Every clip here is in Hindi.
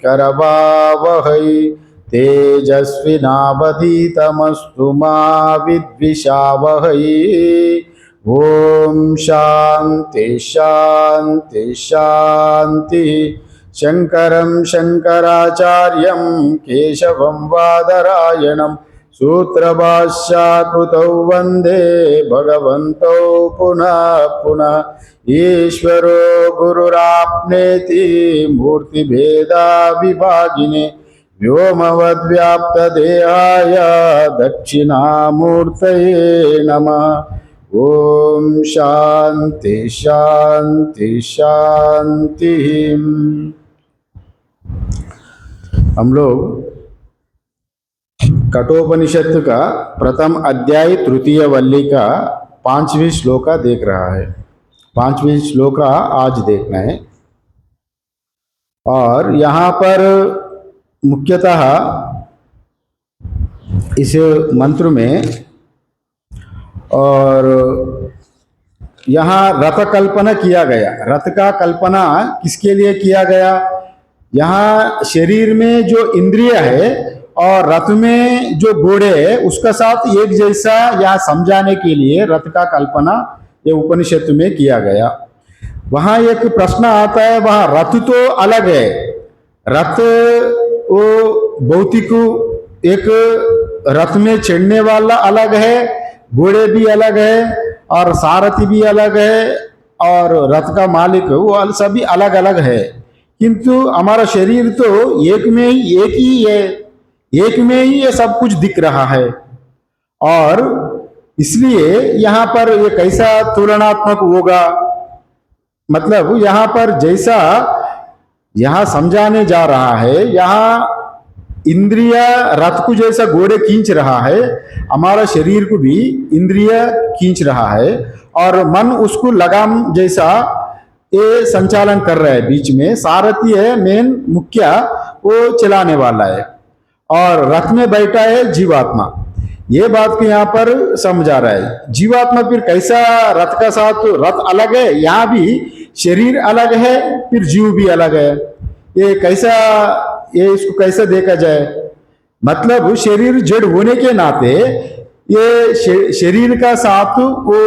करवावहै तेजस्विनावधीतमस्तु मा विद्विषावहै। ओम शांति शांति शांति। शंकरं शंकराचार्यं केशवं बादरायणं सूत्रभाष्यकृतौ वंदे भगवन्तौ पुनः पुनः। ईश्वरो गुरुराप्नेति मूर्तिभेदा विभागिने व्योमवद्व्याप्तदेहाय दक्षिणामूर्तये नमः। ओम शांति शांति शांति। हम लोग कठोपनिषद का प्रथम अध्याय तृतीय वल्ली का 5वीं श्लोका देख रहा है। 5वीं श्लोका आज देखना है। और यहाँ पर मुख्यतः इस मंत्र में और यहाँ रथ कल्पना किया गया। रथ का कल्पना किसके लिए किया गया? यहाँ शरीर में जो इंद्रिय है और रथ में जो घोड़े है उसका साथ एक जैसा यहाँ समझाने के लिए रथ का कल्पना ये उपनिषद में किया गया। वहाँ एक प्रश्न आता है, वहाँ रथ तो अलग है। रथ वो भौतिक एक रथ में चढ़ने वाला अलग है, घोड़े भी अलग है और सारथी भी अलग है और रथ का मालिक वो सभी अलग अलग है। किंतु हमारा शरीर तो एक में ही एक ही है, एक में ही ये सब कुछ दिख रहा है। और इसलिए यहाँ पर ये कैसा तुलनात्मक होगा? मतलब यहाँ पर जैसा यहाँ समझाने जा रहा है, यहाँ इंद्रिय रथ को जैसा घोड़े खींच रहा है, हमारा शरीर को भी इंद्रिय खींच रहा है और मन उसको लगाम जैसा ये संचालन कर रहा है। बीच में सारथी है, मेन मुख्य वो चलाने वाला है और रथ में बैठा है जीवात्मा। ये बात को यहाँ पर समझा रहा है। जीवात्मा फिर कैसा रथ का साथ? रथ अलग है, यहाँ भी शरीर अलग है, फिर जीव भी अलग है। ये कैसा, ये इसको कैसे देखा जाए? मतलब शरीर जड़ होने के नाते ये शरीर का साथ वो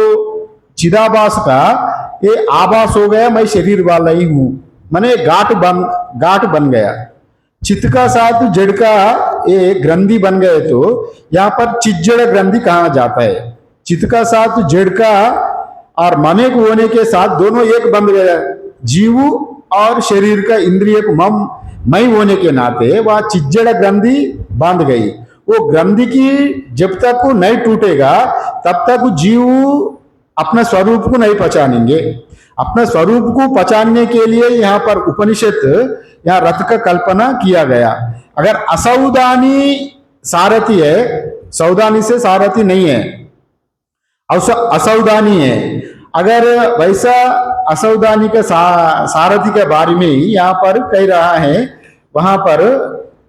चिदाभास का ये आभास हो गया, मैं शरीर वाला ही हूं, माने गांठ बन गया। चित्त का साथ जड़ का ये ग्रंथि बन गए तो यहाँ पर चिज्जड़ ग्रंथि कहा जाता है। चित्त का साथ जड़ का और ममेक होने के साथ दोनों एक बन गया। जीव और शरीर का इंद्रिय को मई होने के नाते वह चिज्जड़ ग्रंथि बांध गई। वो ग्रंथि की जब तक वो नहीं टूटेगा तब तक जीव अपना स्वरूप को नहीं पहचानेंगे। अपने स्वरूप को पहचानने के लिए यहाँ पर उपनिषद यहाँ रथ का कल्पना किया गया। अगर असौदानी सारथी है, सौदानी से सारथी नहीं है, असौदानी है। अगर वैसा असौदानी का सारथी के बारे में ही यहाँ पर कह रहा है, वहां पर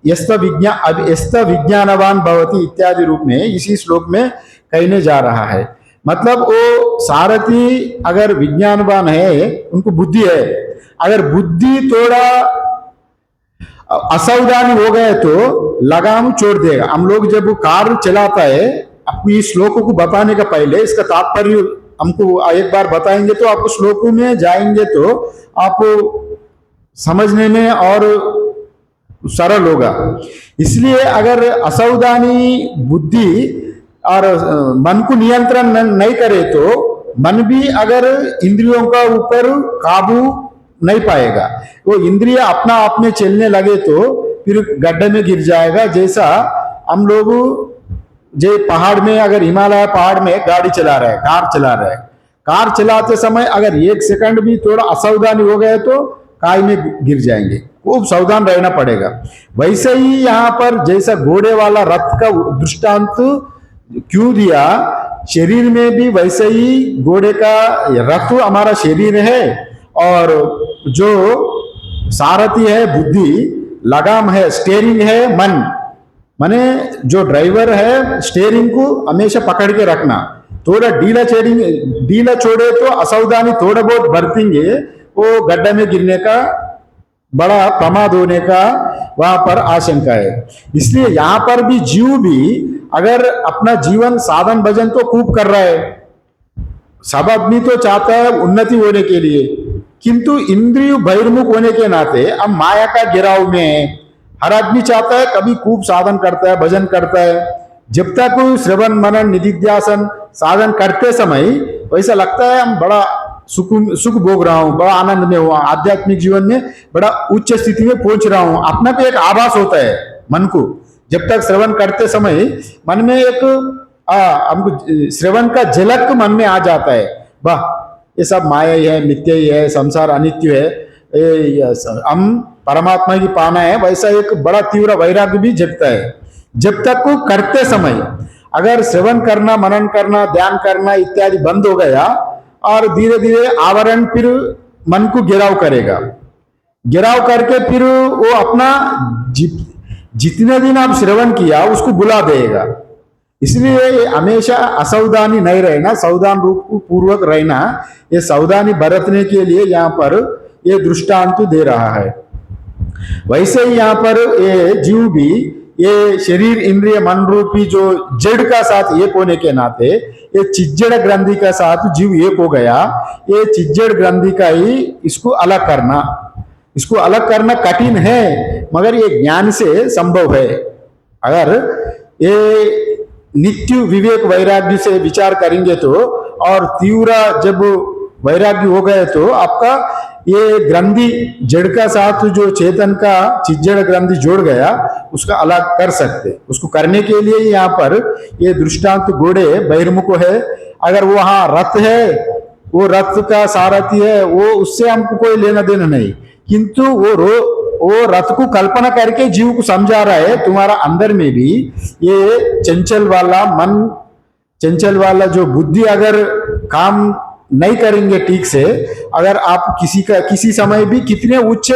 यस्त विज्ञानवान भवति इत्यादि रूप में इसी श्लोक में कहने जा रहा है। मतलब वो सारथी अगर विज्ञानवान है, उनको बुद्धि है, अगर बुद्धि थोड़ा असावधानी हो गए तो लगाम छोड़ देगा। हम लोग जब कार चलाता है, आपको इस श्लोक को बताने का पहले इसका तात्पर्य हमको एक बार बताएंगे तो आपको श्लोकों में जाएंगे तो आपको समझने में और सरल होगा। इसलिए अगर असावधानी बुद्धि और मन को नियंत्रण नहीं करे तो मन भी अगर इंद्रियों का ऊपर काबू नहीं पाएगा। वो इंद्रिय अपना आप में चलने लगे तो फिर गड्ढे में गिर जाएगा। जैसा हम लोग जो पहाड़ में, अगर हिमालय पहाड़ में गाड़ी चला रहे हैं, कार चला रहे हैं, कार चलाते समय अगर 1 सेकंड भी थोड़ा असावधानी हो गए तो खाई में गिर जाएंगे। खूब सावधान रहना पड़ेगा। वैसे ही यहाँ पर जैसा घोड़े वाला रथ का दृष्टांत क्यों दिया, शरीर में भी वैसे ही घोड़े का रथ हमारा शरीर है और जो सारथी है बुद्धि, लगाम है, स्टेयरिंग है मन, माने जो ड्राइवर है स्टेयरिंग को हमेशा पकड़ के रखना। थोड़ा ढीला छोड़े तो असावधानी थोड़ा बहुत बरतेंगे, वो गड्ढे में गिरने का बड़ा प्रमाद होने का वहां पर आशंका है। इसलिए यहां पर भी जीव भी अगर अपना जीवन साधन भजन तो खूब कर रहा है, सब आदमी तो चाहता है उन्नति होने के लिए, किंतु इंद्रिय बहिर्मुख होने के नाते हम माया का गिराव में है। हर आदमी चाहता है कभी खूब साधन करता है, भजन करता है, जब तक श्रवण मनन निधिध्यासन साधन करते समय वैसा लगता है हम बड़ा सुख भोग रहा हूं, बड़ा आनंद में हुआ, आध्यात्मिक जीवन में बड़ा उच्च स्थिति में पहुंच रहा हूं। अपना पे एक आभास होता है मन को, जब तक श्रवण करते समय मन में एक हमको श्रवण का झलक मन में आ जाता है, वाह ये सब माया ही है, मिथ्या ही है, संसार अनित्य है, हम परमात्मा की पाना है, वैसा एक बड़ा तीव्र वैराग्य भी जगता है। जब तक को करते समय अगर श्रवण करना, मनन करना, ध्यान करना इत्यादि बंद हो गया और धीरे धीरे आवरण फिर मन को गिराव करेगा, गिराव करके फिर वो अपना जितने दिन आप श्रवण किया उसको बुला देगा। इसलिए हमेशा असावधानी नहीं रहना, सावधान रूप पूर्वक रहना, ये सावधानी बरतने के लिए यहाँ पर ये दृष्टांत दे रहा है। वैसे ही यहाँ पर ये जीव भी ये शरीर इंद्रिय मन रूपी जो जड़ का साथ एक होने के नाते ये चिज्जड़ ग्रंथि का साथ जीव एक हो गया। ये चिज्जड़ ग्रंथि का ही इसको अलग करना कठिन है, मगर ये ज्ञान से संभव है। अगर ये नित्य विवेक वैराग्य से विचार करेंगे तो, और तीव्र जब वैराग्य हो गए तो आपका ये ग्रंथि जड़ का साथ जो चेतन का चिज्जड़ ग्रंथि जोड़ गया उसका अलग कर सकते। उसको करने के लिए यहाँ पर ये दृष्टांत घोड़े बहिर्मुख है। अगर वो वहां रथ है, वो रथ का सारथी है, वो उससे हमको कोई लेना देना नहीं, किंतु वो रथ को कल्पना करके जीव को समझा रहा है तुम्हारा अंदर में भी ये चंचल वाला मन, चंचल वाला जो बुद्धि अगर काम नहीं करेंगे ठीक से, अगर आप किसी समय भी कितने उच्च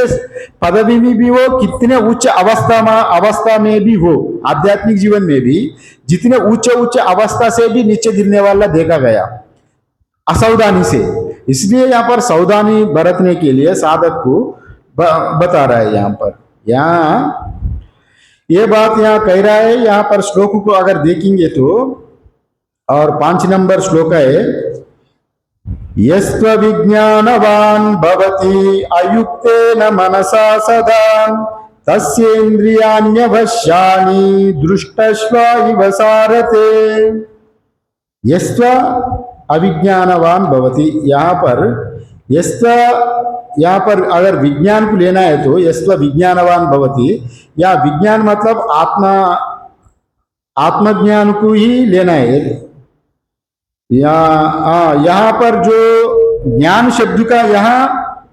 पदवी में भी हो, कितने उच्च अवस्था में भी हो, आध्यात्मिक जीवन में भी जितने उच्च अवस्था से भी नीचे गिरने वाला देखा गया असावधानी से। इसलिए यहाँ पर सावधानी बरतने के लिए साधक को बता रहा है। यहाँ पर ये बात यहाँ कह रहा है। यहाँ पर श्लोक को अगर देखेंगे तो, और 5 नंबर श्लोक है, यस्त्व विज्ञानवान् भवति अयुक्तेन मनसा सदा तस्येन्द्रियाण्यवश्यानि दृष्टश्व इव सारथे। यस्त्व अविज्ञानवान भवति, यहाँ पर अगर विज्ञान को लेना है तो यस्त्व विज्ञानवान भवति, या विज्ञान मतलब आत्मज्ञान को ही लेना है। यहाँ पर जो ज्ञान शब्द का यहाँ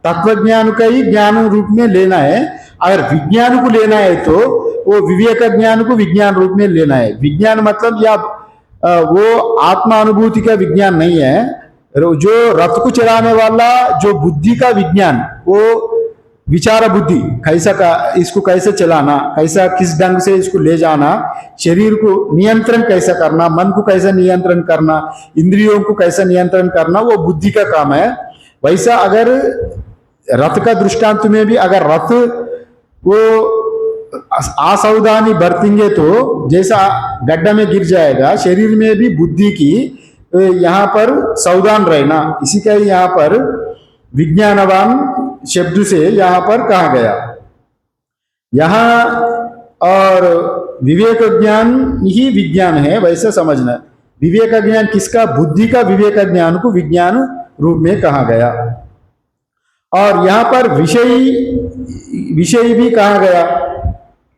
तत्वज्ञान का ही ज्ञान रूप में लेना है। अगर विज्ञान को लेना है तो वो विवेक ज्ञान को विज्ञान रूप में लेना है। विज्ञान मतलब या वो आत्मा अनुभूति का विज्ञान नहीं है, जो रथ को चलाने वाला जो बुद्धि का विज्ञान, वो विचार बुद्धि इसको कैसे चलाना, कैसा किस ढंग से इसको ले जाना, शरीर को नियंत्रण कैसा करना, मन को कैसा नियंत्रण करना, इंद्रियों को कैसा नियंत्रण करना, वो बुद्धि का काम है। वैसा अगर रथ का दृष्टांत में भी अगर रथ वो असावधानी बरतेंगे तो जैसा गड्ढा में गिर जाएगा, शरीर में भी बुद्धि की यहाँ पर सावधान रहना, इसी का ही यहाँ पर विज्ञानवान शब्द से यहाँ पर कहा गया। यहाँ और विवेक ज्ञान ही विज्ञान है वैसे समझना। विवेक ज्ञान किसका? बुद्धि का विवेक ज्ञान को विज्ञान रूप में कहा गया। और यहाँ पर विषय भी कहा गया,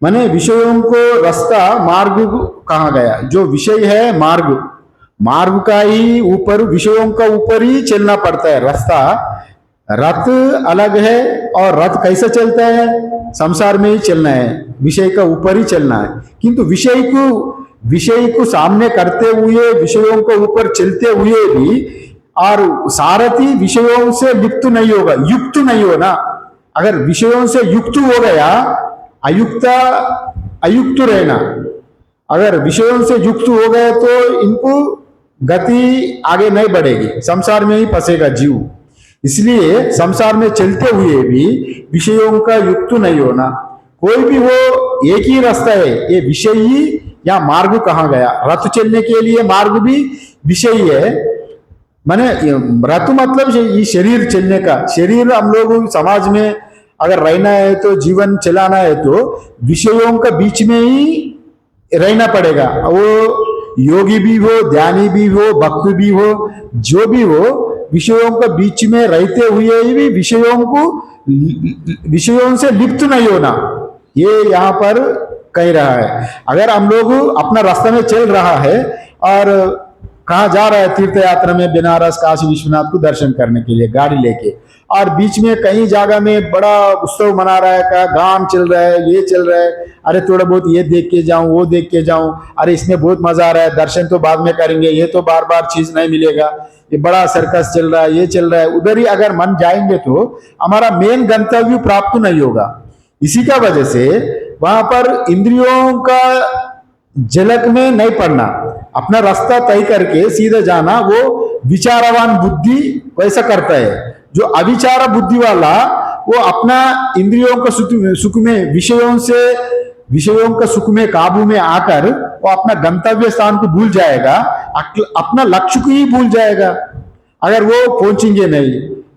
माने विषयों को रास्ता मार्ग कहा गया। जो विषय है मार्ग का ही ऊपर, विषयों का ऊपर ही चलना पड़ता है रास्ता। रथ अलग है और रथ कैसे चलता है? संसार में ही चलना है, विषय का ऊपर ही चलना है। किंतु विषय को सामने करते हुए, विषयों के ऊपर चलते हुए भी, और सारथी विषयों से लिप्त नहीं होगा, युक्त नहीं हो ना। अगर विषयों से युक्त हो गया, अयुक्त रहना। अगर विषयों से युक्त हो गए तो इनको गति आगे नहीं बढ़ेगी, संसार में ही फंसेगा जीव। इसलिए संसार में चलते हुए भी विषयों का युक्त नहीं होना। कोई भी हो, एक ही रास्ता है, ये विषय ही या मार्ग कहा गया। रथ चलने के लिए मार्ग भी विषय है, माने रथ मतलब ये शरीर चलने का। शरीर हम लोग समाज में अगर रहना है तो, जीवन चलाना है तो विषयों का बीच में ही रहना पड़ेगा। वो योगी भी हो, ध्यानी भी हो, भक्त भी हो, जो भी हो, विषयों के बीच में रहते हुए भी विषयों से लिप्त नहीं होना, ये यहाँ पर कह रहा है। अगर हम लोग अपना रास्ता में चल रहा है और कहाँ जा रहा है, तीर्थ यात्रा में बनारस काशी विश्वनाथ को दर्शन करने के लिए गाड़ी लेके, और बीच में कहीं जगह में बड़ा उत्सव मना रहा है, का गान चल रहा है, ये चल रहा है, अरे थोड़ा बहुत ये देख के जाऊं, वो देख के जाऊं, अरे इसमें बहुत मजा आ रहा है, दर्शन तो बाद में करेंगे, ये तो बार बार चीज नहीं मिलेगा, ये बड़ा सर्कस चल रहा है, ये चल रहा है, उधर ही अगर मन जाएंगे तो हमारा मेन गंतव्य प्राप्त नहीं होगा। इसी का वजह से वहां पर इंद्रियों का झलक में नहीं पड़ना, अपना रास्ता तय करके सीधे जाना, वो विचारवान बुद्धि वैसा करता है। जो अविचार बुद्धि वाला, वो अपना इंद्रियों का सुख में, विषयों का सुख में काबू में आकर वो अपना गंतव्य स्थान को भूल जाएगा, अपना लक्ष्य को ही भूल जाएगा अगर वो पहुंचेंगे नहीं।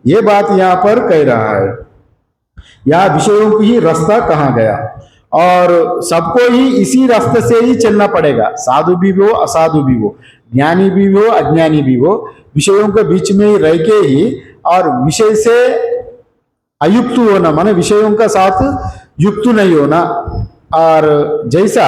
ये बात यहाँ पर कह रहा है। यहाँ विषयों को ही रास्ता कहा गया और सबको ही इसी रास्ते से ही चलना पड़ेगा। साधु भी हो, असाधु भी हो, ज्ञानी भी हो, अज्ञानी भी हो, विषयों के बीच में ही रह के ही और विषय से अयुक्त होना, माने विषयों का साथ युक्त नहीं होना। और जैसा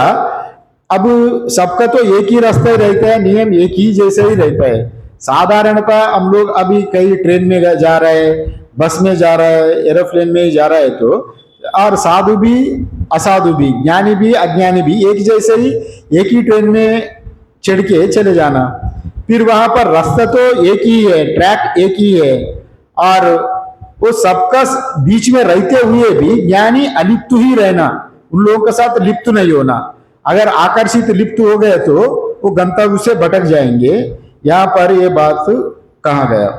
अब सबका तो एक ही रास्ता ही रहता है, नियम एक ही जैसा ही रहता है। साधारणता हम लोग अभी कहीं ट्रेन में जा रहे हैं, बस में जा रहा है, एरोप्लेन में जा रहा है, तो और साधु भी असाधु भी, ज्ञानी भी अज्ञानी भी एक जैसे ही एक ही ट्रेन में चढ़ के चले जाना। फिर वहां पर रास्ता तो एक ही है, ट्रैक एक ही है, और वो सबका बीच में रहते हुए भी ज्ञानी अलिप्त ही रहना, उन लोगों के साथ लिप्त नहीं होना। अगर आकर्षित लिप्त हो गए तो वो गंतव्य से भटक जाएंगे। यहां पर ये बात कहा गया।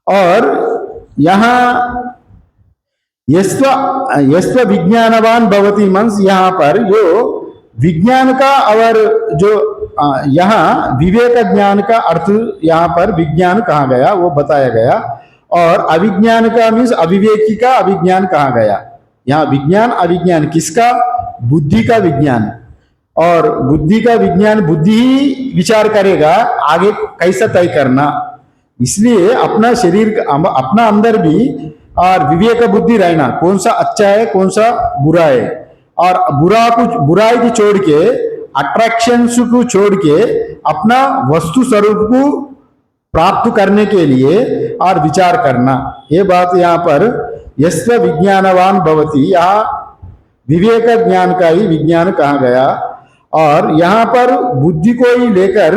और यहां यस्व विज्ञानवान भवति मंस, यहाँ पर जो विज्ञान का और जो यहाँ विवेक ज्ञान का अर्थ यहाँ पर विज्ञान कहा गया, वो बताया गया। और अविज्ञान का मीन्स अविवेकी का अविज्ञान कहा गया। यहाँ विज्ञान अविज्ञान किसका? बुद्धि का विज्ञान। और बुद्धि का विज्ञान, बुद्धि ही विचार करेगा आगे कैसा तय करना। इसलिए अपना शरीर, अपना अंदर भी और विवेक बुद्धि रहना, कौन सा अच्छा है कौन सा बुरा है, और बुराई को छोड़ के, अट्रैक्शंस को छोड़ के अपना वस्तु स्वरूप को प्राप्त करने के लिए और विचार करना। ये बात यहाँ पर यस्व विज्ञानवान भवति, यहाँ विवेक ज्ञान का ही विज्ञान कहा गया। और यहाँ पर बुद्धि को ही लेकर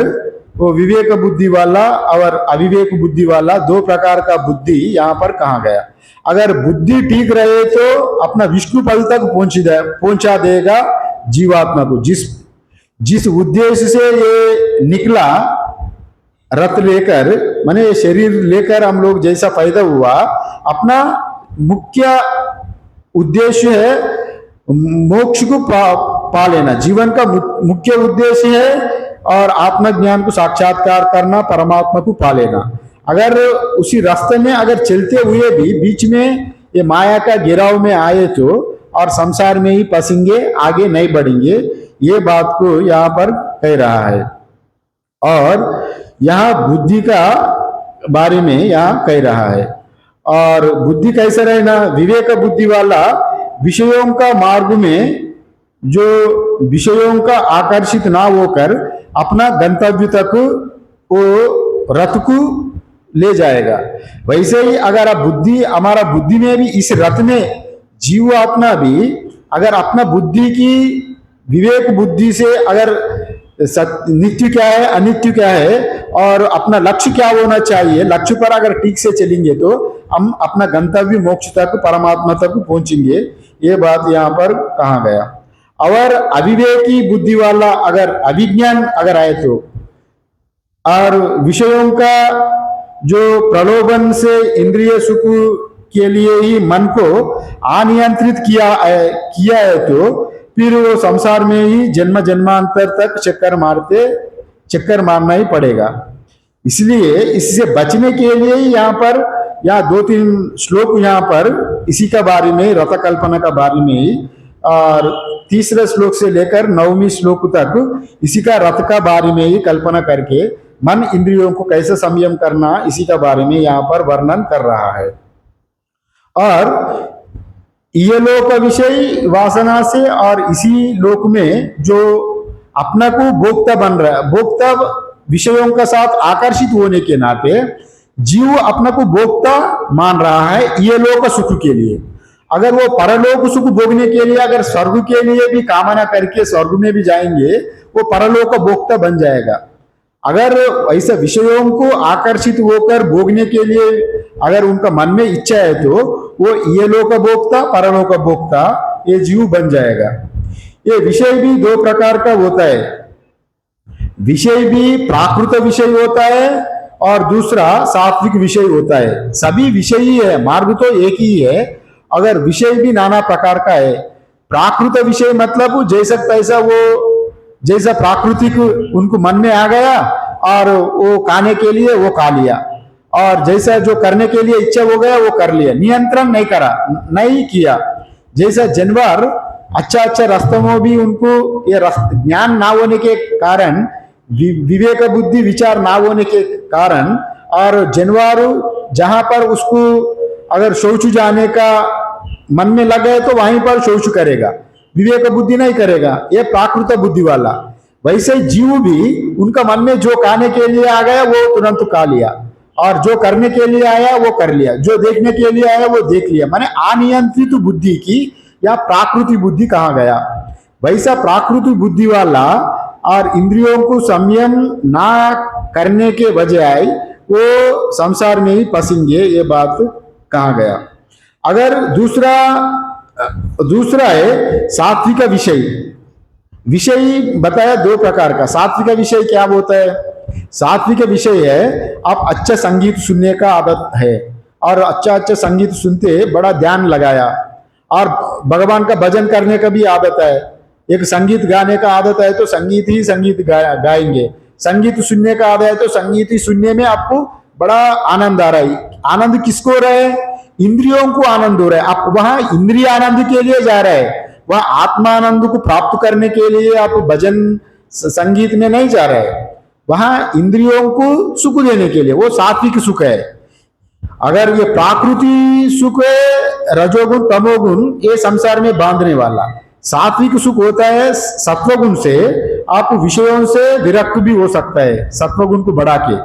वो विवेक बुद्धि वाला और अविवेक बुद्धि वाला, दो प्रकार का बुद्धि यहाँ पर कहा गया। अगर बुद्धि ठीक रहे तो अपना विष्णु पद तक पहुंचा देगा जीवात्मा को। जिस उद्देश्य से ये निकला रथ लेकर, माने शरीर लेकर हम लोग जैसा फायदा हुआ, अपना मुख्य उद्देश्य है मोक्ष को पा लेना, जीवन का मुख्य उद्देश्य है, और आत्मज्ञान को साक्षात्कार करना, परमात्मा को पा लेना। अगर उसी रास्ते में अगर चलते हुए भी बीच में ये माया का घेराव में आए तो और संसार में ही फंसेंगे, आगे नहीं बढ़ेंगे। ये बात को यहाँ पर कह रहा है। और यहाँ बुद्धि का बारे में यहाँ कह रहा है। और बुद्धि कैसे रहना? विवेक बुद्धि वाला विषयों का मार्ग में, जो विषयों का आकर्षित ना होकर अपना गंतव्य तक वो रथ को ले जाएगा। वैसे ही अगर आप बुद्धि, हमारा बुद्धि में भी, इस रथ में जीव आत्मा भी अगर अपना बुद्धि की विवेक बुद्धि से अगर नित्य क्या है अनित्य क्या है और अपना लक्ष्य क्या होना चाहिए, लक्ष्य पर अगर ठीक से चलेंगे तो हम अपना गंतव्य मोक्ष तक, परमात्मा तक पहुंचेंगे। ये बात यहाँ पर कहा गया। और अविवेकी बुद्धि वाला अगर अविज्ञान अगर आए तो, और विषयों का जो प्रलोभन से इंद्रिय सुख के लिए ही मन को अनियंत्रित किया है, तो फिर वो संसार में ही जन्म जन्मांतर तक चक्कर मारना ही पड़ेगा। इसलिए इससे बचने के लिए ही यहाँ पर या दो तीन श्लोक यहाँ पर इसी का बारे में, रथ कल्पना का बारे में ही, और तीसरे श्लोक से लेकर 9वीं श्लोक तक इसी का रथ का बारे में ही कल्पना करके मन इंद्रियों को कैसे संयम करना, इसी का बारे में यहाँ पर वर्णन कर रहा है। और ये लोक विषय वासना से और इसी लोक में जो अपना को भोक्ता बन रहा है, भोक्ता विषयों के साथ आकर्षित होने के नाते जीव अपना को भोक्ता मान रहा है ये लोक सुख के लिए। अगर वो परलोक सुख भोगने के लिए अगर स्वर्ग के लिए भी कामना करके स्वर्ग में भी जाएंगे, वो परलोक भोक्ता बन जाएगा। अगर ऐसे विषयों को आकर्षित होकर भोगने के लिए अगर उनका मन में इच्छा है, तो वो ये लोक भोक्ता परलोक भोक्ता ये जीव बन जाएगा। ये विषय भी दो प्रकार का होता है। विषय भी प्राकृत विषय होता है और दूसरा सात्विक विषय होता है। सभी विषय ही है, मार्ग तो एक ही है, अगर विषय भी नाना प्रकार का है। प्राकृत विषय मतलब जैसा तैसा, वो जैसा प्राकृतिक उनको मन में आ गया और वो खाने के लिए वो खा लिया, और जैसा जो करने के लिए इच्छा हो गया वो कर लिया, नियंत्रण नहीं किया। जैसा जानवर अच्छा रास्तों में भी उनको ये ज्ञान ना होने के कारण, विवेक बुद्धि विचार ना होने के कारण, और जानवर जहां पर उसको अगर शौच जाने का मन में लग गए तो वहीं पर शौच करेगा, विवेक बुद्धि नहीं करेगा, ये प्राकृत बुद्धि वाला। वैसे जीव भी उनका मन में जो खाने के लिए आ गया वो तुरंत खा लिया, और जो करने के लिए आया वो कर लिया, जो देखने के लिए आया वो देख लिया। माने अनियंत्रित बुद्धि की या प्राकृतिक बुद्धि कहा गया। वैसा प्राकृतिक बुद्धि वाला और इंद्रियों को संयम ना करने के बजाय वो संसार में ही फंसेंगे, ये बात कहा गया। अगर दूसरा है सात्विक विषय। विषय बताया दो प्रकार का। सात्विक विषय क्या होता है? सात्विक विषय है आप अच्छा संगीत सुनने का आदत है, और अच्छा संगीत सुनते बड़ा ध्यान लगाया, और भगवान का भजन करने का भी आदत है। एक संगीत गाने का आदत है तो संगीत गाएंगे, संगीत सुनने का आदत है तो संगीत ही सुनने में आपको बड़ा आनंद आ रहा है। आनंद किसको रहे? इंद्रियों को आनंद हो रहा है। आप वहां इंद्रिय आनंद के लिए जा रहे हैं, वहां आत्मा आनंद को प्राप्त करने के लिए आप भजन संगीत में नहीं जा रहे हैं, वहां इंद्रियों को सुख देने के लिए। वो सात्विक सुख है। अगर ये प्राकृतिक सुख है, रजोगुण तमोगुण, ये संसार में बांधने वाला। सात्विक सुख होता है सत्वगुण से, आप विषयों से विरक्त भी हो सकता है सत्वगुण को बढ़ा के।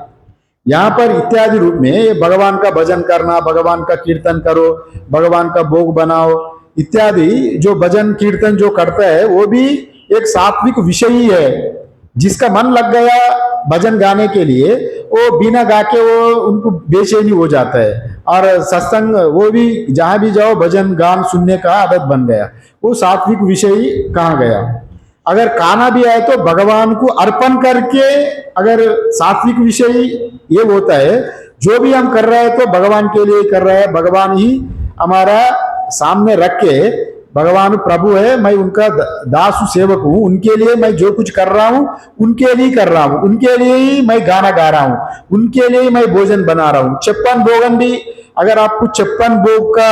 यहाँ पर इत्यादि रूप में भगवान का भजन करना, भगवान का कीर्तन करो, भगवान का भोग बनाओ इत्यादि जो भजन कीर्तन जो करता है वो भी एक सात्विक विषय ही है। जिसका मन लग गया भजन गाने के लिए, वो बिना गा के वो उनको बेचैनी हो जाता है, और सत्संग वो भी जहां भी जाओ भजन गान सुनने का आदत बन गया, वो सात्विक विषय कहा गया। अगर खाना भी आए तो भगवान को अर्पण करके, अगर सात्विक विषय ये होता है जो भी हम कर रहे हैं तो भगवान के लिए कर रहे हैं, भगवान ही हमारा सामने रख के, भगवान प्रभु है, मैं उनका दास सेवक हूं, उनके लिए मैं जो कुछ कर रहा हूं उनके लिए कर रहा हूं, उनके लिए ही मैं गाना गा रहा हूं, उनके लिए मैं भोजन बना रहा हूं। 56 भोगन भी, अगर आपको 56 भोग का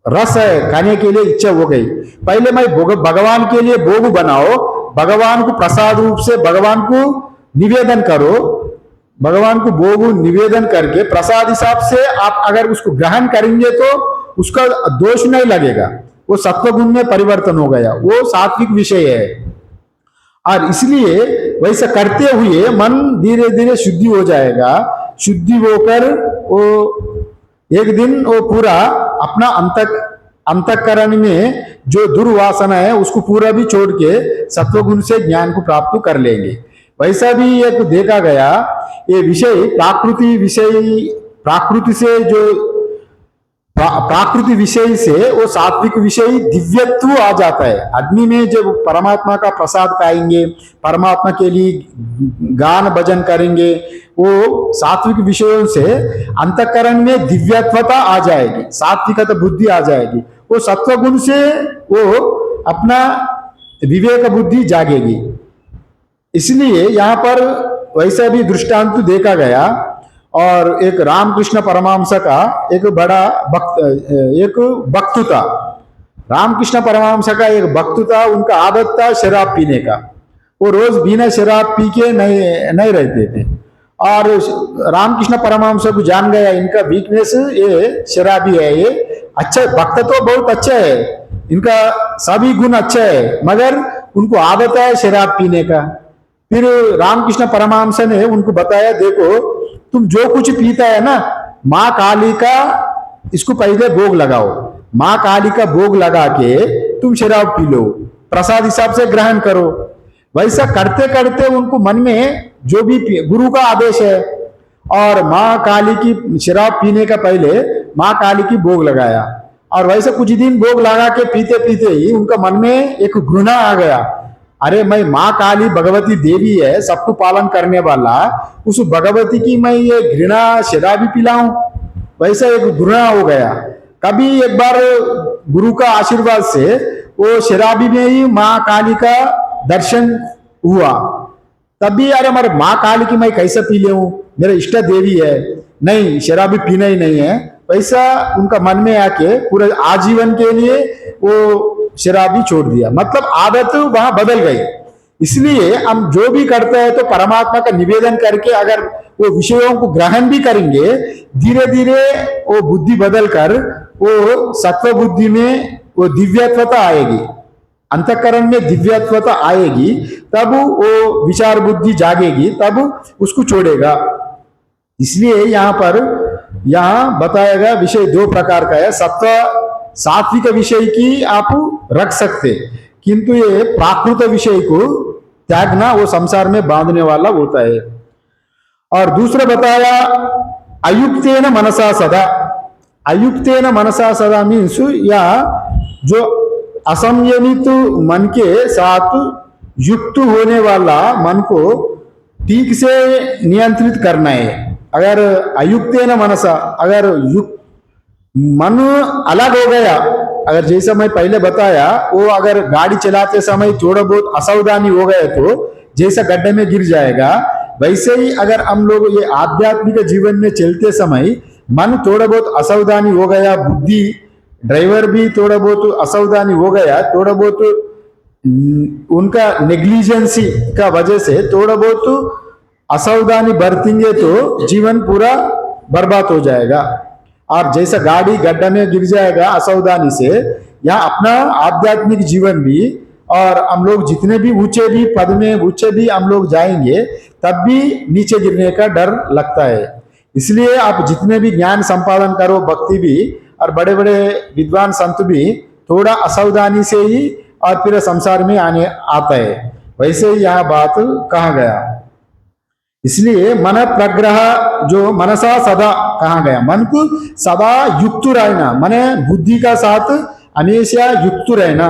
रस है खाने के लिए इच्छा हो गई, पहले मैं भगवान के लिए भोग बनाओ, भगवान को प्रसाद रूप से भगवान को निवेदन करो, भगवान को भोग निवेदन करके प्रसाद हिसाब से आप अगर उसको ग्रहण करेंगे तो उसका दोष नहीं लगेगा, वो सत्वगुण में परिवर्तन हो गया, वो सात्विक विषय है। और इसलिए वैसा करते हुए मन धीरे धीरे शुद्धि हो जाएगा। शुद्धि होकर वो एक दिन वो पूरा अपना अंतःकरण में जो दुर्वासना है उसको पूरा भी छोड़ के सत्वगुण से ज्ञान को प्राप्त कर लेंगे। वैसा भी एक देखा गया, ये विषय प्राकृति से जो प्राकृतिक विषय से वो सात्विक विषय दिव्यत्व आ जाता है। आदमी में जब परमात्मा का प्रसाद पाएंगे, परमात्मा के लिए गान भजन करेंगे, वो सात्विक विषयों से अंतःकरण में दिव्यत्वता आ जाएगी, सात्विकता बुद्धि आ जाएगी। वो सत्वगुण से वो अपना विवेक बुद्धि जागेगी। इसलिए यहाँ पर वैसा भी दृष्टांत देखा गया। और एक रामकृष्ण परमहंस का एक बड़ा भक्त था। रामकृष्ण परमहंस का एक भक्त था, उनका आदत था शराब पीने का। वो रोज बिना शराब पी के नहीं रहते थे। और रामकृष्ण परमहंस को जान गया इनका वीकनेस ये शराबी है। ये अच्छा भक्त तो बहुत अच्छा है, इनका सभी गुण अच्छा है, मगर उनको आदत है शराब पीने का। फिर रामकृष्ण परमहंस ने उनको बताया, देखो तुम जो कुछ पीता है ना, माँ काली का इसको पहले भोग लगाओ, माँ काली का भोग लगा के तुम शराब पी लो, प्रसाद हिसाब से ग्रहण करो। वैसा करते करते उनको मन में जो भी गुरु का आदेश है, और माँ काली की शराब पीने का पहले माँ काली की भोग लगाया। और वैसे कुछ दिन भोग लगा के पीते पीते ही उनका मन में एक घृणा आ गया, अरे मैं माँ काली भगवती देवी है, सबको पालन करने वाला, उस भगवती की मैं ये घृणा शराबी पिलाऊं, वैसा एक घृणा हो गया। कभी एक बार गुरु का आशीर्वाद से वो शराबी में ही माँ काली का दर्शन हुआ। तभी अरे मेरे माँ काली की मैं कैसे पी ले, मेरा इष्ट देवी है, नहीं शराबी पीना ही नहीं है। वैसा उनका मन में आके पूरे आजीवन के लिए वो शराबी छोड़ दिया, मतलब आदत वहां बदल गई। इसलिए हम जो भी करते हैं तो परमात्मा का निवेदन करके अगर वो विषयों को ग्रहण भी करेंगे, धीरे धीरे वो बुद्धि बदल कर वो सत्व बुद्धि में वो दिव्यत्वता आएगी, अंतःकरण में दिव्यत्वता आएगी, तब वो विचार बुद्धि जागेगी, तब उसको छोड़ेगा। इसलिए यहाँ बताया गया विषय दो प्रकार का है। सात्विक विषय की आप रख सकते, किंतु ये प्राकृत विषय को त्यागना वो संसार में बांधने वाला होता है। और दूसरा बताया अयुक्तेन मनसा सदा। अयुक्तेन मनसा सदा मीन्स या जो असंयमित मन के साथ युक्त होने वाला मन को ठीक से नियंत्रित करना है। अगर अयुक्तेन मनसा, अगर मन अलग हो गया, अगर जैसा मैं पहले बताया, वो अगर गाड़ी चलाते समय थोड़ा बहुत असावधानी हो गए तो जैसा गड्ढे में गिर जाएगा, वैसे ही अगर हम लोग ये आध्यात्मिक जीवन में चलते समय मन थोड़ा बहुत असावधानी हो गया, बुद्धि ड्राइवर भी थोड़ा बहुत असावधानी हो गया, थोड़ा बहुत उनका नेग्लिजेंसी का वजह से थोड़ा बहुत असावधानी बरतेंगे तो जीवन पूरा बर्बाद हो जाएगा। और जैसा गाड़ी गड्ढा में गिर जाएगा असावधानी से, यहाँ अपना आध्यात्मिक जीवन भी, और हम लोग जितने भी ऊंचे भी पद में ऊंचे भी हम लोग जाएंगे तब भी नीचे गिरने का डर लगता है। इसलिए आप जितने भी ज्ञान संपादन करो, भक्ति भी, और बड़े बड़े विद्वान संत भी थोड़ा असावधानी से ही और फिर संसार में आने आता है। वैसे ही यहाँ बात कहा गया। इसलिए मन प्रग्रह जो मनसा सदा कहा गया, मन को सदा युक्त रहना, मन बुद्धि का साथ हमेशा युक्त रहना।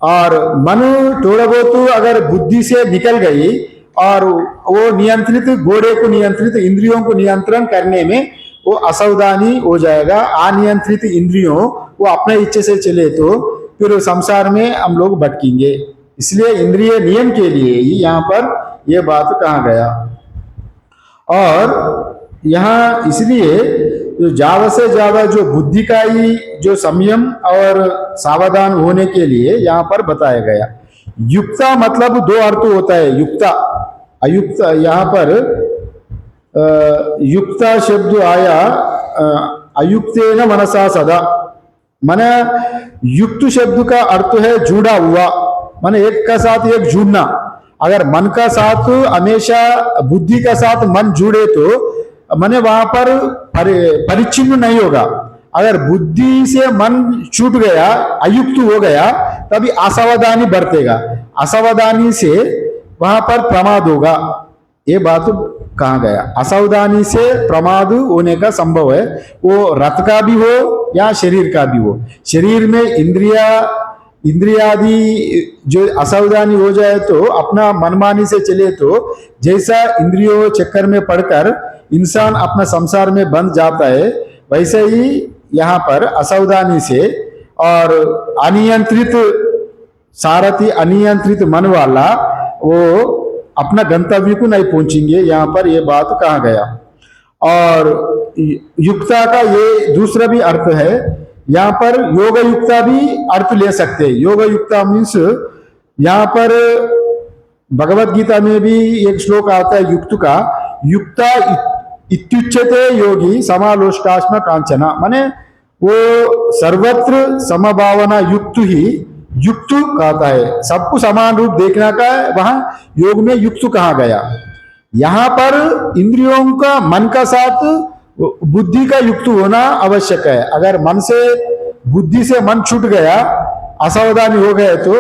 और मन थोड़ा बहुत अगर बुद्धि से निकल गई और वो नियंत्रित, घोड़े को नियंत्रित, इंद्रियों को नियंत्रण करने में वो असावधानी हो जाएगा। अनियंत्रित इंद्रियों वो अपने इच्छे से चले तो फिर संसार में हम लोग भटकेंगे। इसलिए इंद्रिय नियम के लिए ही यहाँ पर यह बात कहा गया। और यहाँ इसलिए ज्यादा से ज्यादा जो बुद्धि का ही जो संयम और सावधान होने के लिए यहाँ पर बताया गया। युक्ता मतलब दो अर्थ होता है, युक्ता अयुक्त। यहाँ पर युक्ता शब्द आया अयुक्तेन मनसा सदा, माने युक्त शब्द का अर्थ है जुड़ा हुआ, माने एक का साथ एक जुड़ना। अगर मन का साथ हमेशा बुद्धि का साथ मन जुड़े तो माने वहां पर परिचिन्न नहीं होगा। अगर बुद्धि से मन छूट गया, अयुक्त हो गया, तभी असावधानी बरतेगा, असावधानी से वहां पर प्रमाद होगा। ये बात कहा गया। असावधानी से प्रमाद होने का संभव है, वो रथ का भी हो या शरीर का भी हो। शरीर में इंद्रियादि जो असावधानी हो जाए तो अपना मनमानी से चले तो जैसा इंद्रियों चक्कर में पड़कर इंसान अपना संसार में बंध जाता है, वैसे ही यहाँ पर असावधानी से और अनियंत्रित सारथी अनियंत्रित मन वाला वो अपना गंतव्य को नहीं पहुंचेंगे। यहाँ पर ये बात कहा गया। और युक्ता का ये दूसरा भी अर्थ है, यहाँ पर योग युक्ता भी अर्थ ले सकते हैं। योग युक्ता मीन्स यहाँ पर भगवत गीता में भी एक श्लोक आता है युक्त का, युक्ता इत्युच्यते योगी समालोष्टाश्म कांचना, माने वो सर्वत्र समभावना युक्त ही युक्त कहता है। सबको समान रूप देखना का है, वहां योग में युक्त कहा गया। यहां पर इंद्रियों का मन का साथ बुद्धि का युक्त होना आवश्यक है। अगर मन से बुद्धि से मन छूट गया, असावधानी हो गए तो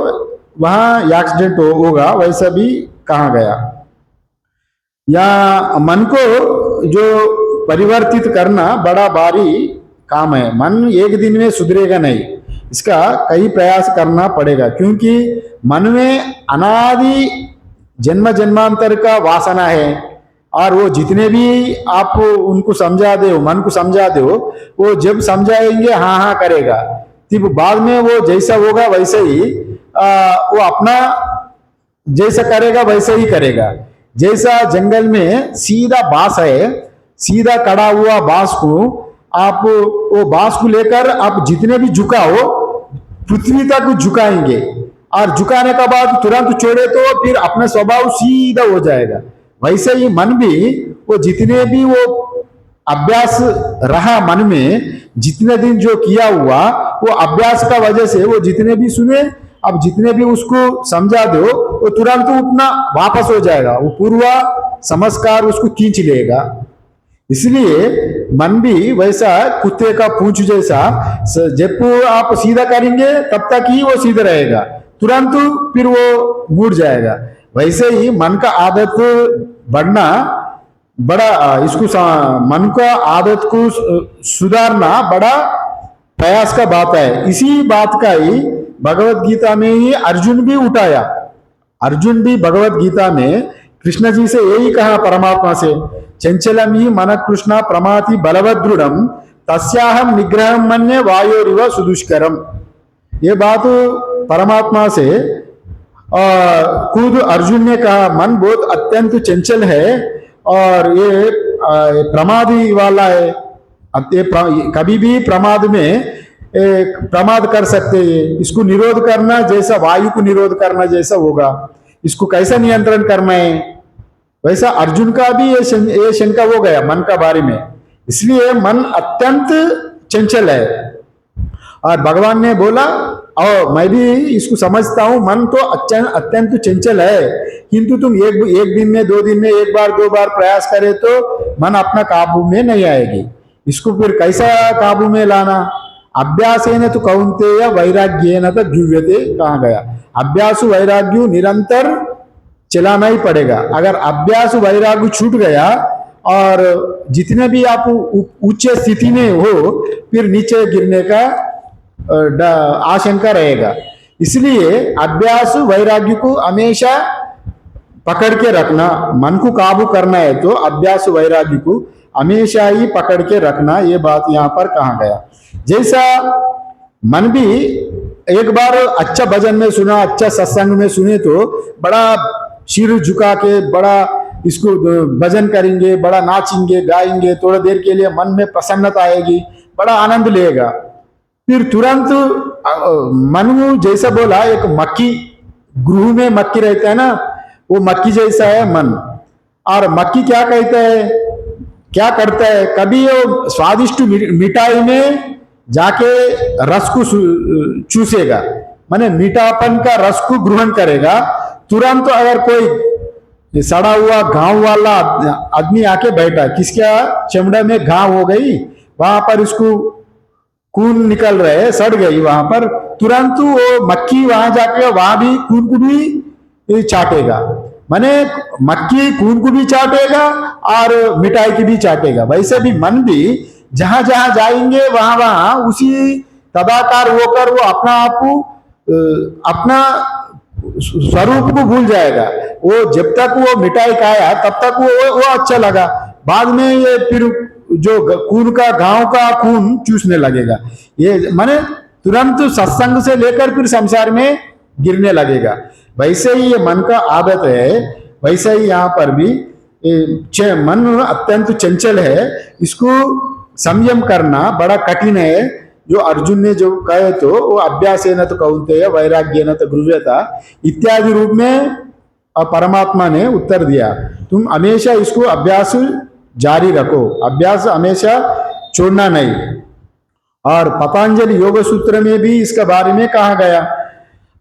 वहां एक्सीडेंट होगा, वैसा भी कहा गया। या मन को जो परिवर्तित करना बड़ा भारी काम है। मन एक दिन में सुधरेगा नहीं, इसका कई प्रयास करना पड़ेगा, क्योंकि मन में अनादि जन्म जन्मांतर का वासना है। और वो जितने भी आप उनको समझा दे, मन को समझा दे, वो जब समझाएंगे हाँ हाँ करेगा, तब बाद में वो जैसा होगा वैसे ही वो अपना जैसा करेगा वैसे ही करेगा। जैसा जंगल में सीधा बांस है, सीधा कड़ा हुआ बांस को आप वो बांस को लेकर आप जितने भी झुकाओ पृथ्वी तक झुकाएंगे, और झुकाने का बाद तुरंत छोड़े तो फिर अपना स्वभाव सीधा हो जाएगा। वैसे ही मन भी वो जितने भी वो अभ्यास रहा मन में, जितने दिन जो किया हुआ वो अभ्यास का वजह से वो जितने भी सुने, अब जितने भी उसको समझा दो वो तुरंत अपना वापस हो जाएगा, वो पूर्व संस्कार उसको खींच लेगा। इसलिए मन भी वैसा कुत्ते का पूंछ जैसा, जब आप सीधा करेंगे तब तक ही वो सीधा रहेगा, तुरंत फिर वो मुड़ जाएगा। वैसे ही मन का आदत बढ़ना बड़ा, इसको मन का आदत को सुधारना बड़ा प्रयास का बात है। इसी बात का ही भगवत गीता में ही अर्जुन भी उठाया। अर्जुन भी भगवत गीता में कृष्ण जी से यही कहा परमात्मा से, चंचलम ही मन कृष्ण प्रमाति बलवदृढ़ तस्याहम निग्रहम मन्ये वायोरिव सुदुष्करम। ये बात परमात्मा से खुद अर्जुन ने कहा, मन बहुत अत्यंत चंचल है और ये प्रमादी वाला है, ये कभी भी प्रमाद में प्रमाद कर सकते हैं। इसको निरोध करना जैसा वायु को निरोध करना जैसा होगा, इसको कैसा नियंत्रण करना है, वैसा अर्जुन का भी ये शंका हो गया मन का बारे में। इसलिए मन अत्यंत चंचल है। और भगवान ने बोला, और मैं भी इसको समझता हूं, मन तो अत्यंत चंचल है, किंतु तुम एक दिन में, 2 दिन में, एक बार 2 बार प्रयास करे तो मन अपना काबू में नहीं आएगी। इसको फिर कैसा काबू में लाना? अभ्यासेन तो कौन्तेय वैराग्येन तो ध्रुव्यते कहा गया। अभ्यास वैराग्य निरंतर चलाना ही पड़ेगा। अगर अभ्यास वैराग्य छूट गया और जितने भी आप उच्च स्थिति में हो, फिर नीचे गिरने का आशंका रहेगा। इसलिए अभ्यास वैराग्य को हमेशा पकड़ के रखना। मन को काबू करना है तो अभ्यास वैराग्य को हमेशा ही पकड़ के रखना, ये बात यहाँ पर कहा गया। जैसा मन भी एक बार अच्छा भजन में सुना, अच्छा सत्संग में सुने तो बड़ा सिर झुका के बड़ा इसको भजन करेंगे, बड़ा नाचेंगे गाएंगे, थोड़ा देर के लिए मन में प्रसन्नता आएगी, बड़ा आनंद लेगा। फिर तुरंत मन जैसा बोला, एक मक्खी, गृह में मक्खी रहता है ना, वो मक्खी जैसा है मन। और मक्खी क्या कहता है, क्या करता है, कभी वो स्वादिष्ट मिठाई में जाके रस को चूसेगा, माने मीठापन का रस को ग्रहण करेगा। तुरंत अगर कोई सड़ा हुआ घाव वाला आदमी आके बैठा, किसका चमड़ा में घाव हो गई, वहां पर इसको खून निकल रहे, सड़ गई वहां पर, तुरंत वो मक्खी वहां जाके वहां भी खून को भी चाटेगा। माने मक्खी खून को भी चाटेगा और मिठाई की भी चाटेगा, वैसे भी मन भी जहां जहां जाएंगे वहां वहां उसी तदाकार होकर वो अपना आप को अपना स्वरूप को भूल जाएगा। वो जब तक वो मिठाई खाया तब तक वो अच्छा लगा, बाद में ये फिर जो खून का गांव का खून चूसने लगेगा। ये माने तुरंत सत्संग से लेकर फिर संसार में गिरने लगेगा। वैसे ही ये मन का आदत है, वैसे ही यहाँ पर भी मन अत्यंत चंचल है, इसको संयम करना बड़ा कठिन है। जो अर्जुन ने जो कहे तो वो अभ्यास है न तो कौन्तेय वैराग्य न तो गृह्यता इत्यादि रूप में परमात्मा ने उत्तर दिया। तुम हमेशा इसको अभ्यास जारी रखो, अभ्यास हमेशा छोड़ना नहीं। और पतंजलि योग सूत्र में भी इसके बारे में कहा गया,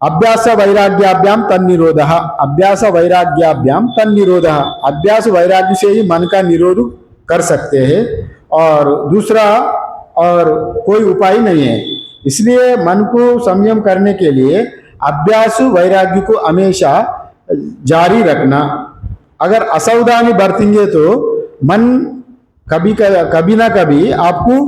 अभ्यास वैराग्याभ्याम तन्निरोधः, अभ्यास वैराग्याभ्याम तन्निरोधः। अभ्यास वैराग्य से ही मन का निरोध कर सकते हैं, और दूसरा और कोई उपाय नहीं है। इसलिए मन को संयम करने के लिए अभ्यास वैराग्य को हमेशा जारी रखना। अगर असावधानी बरतेंगे तो मन कभी ना कभी आपको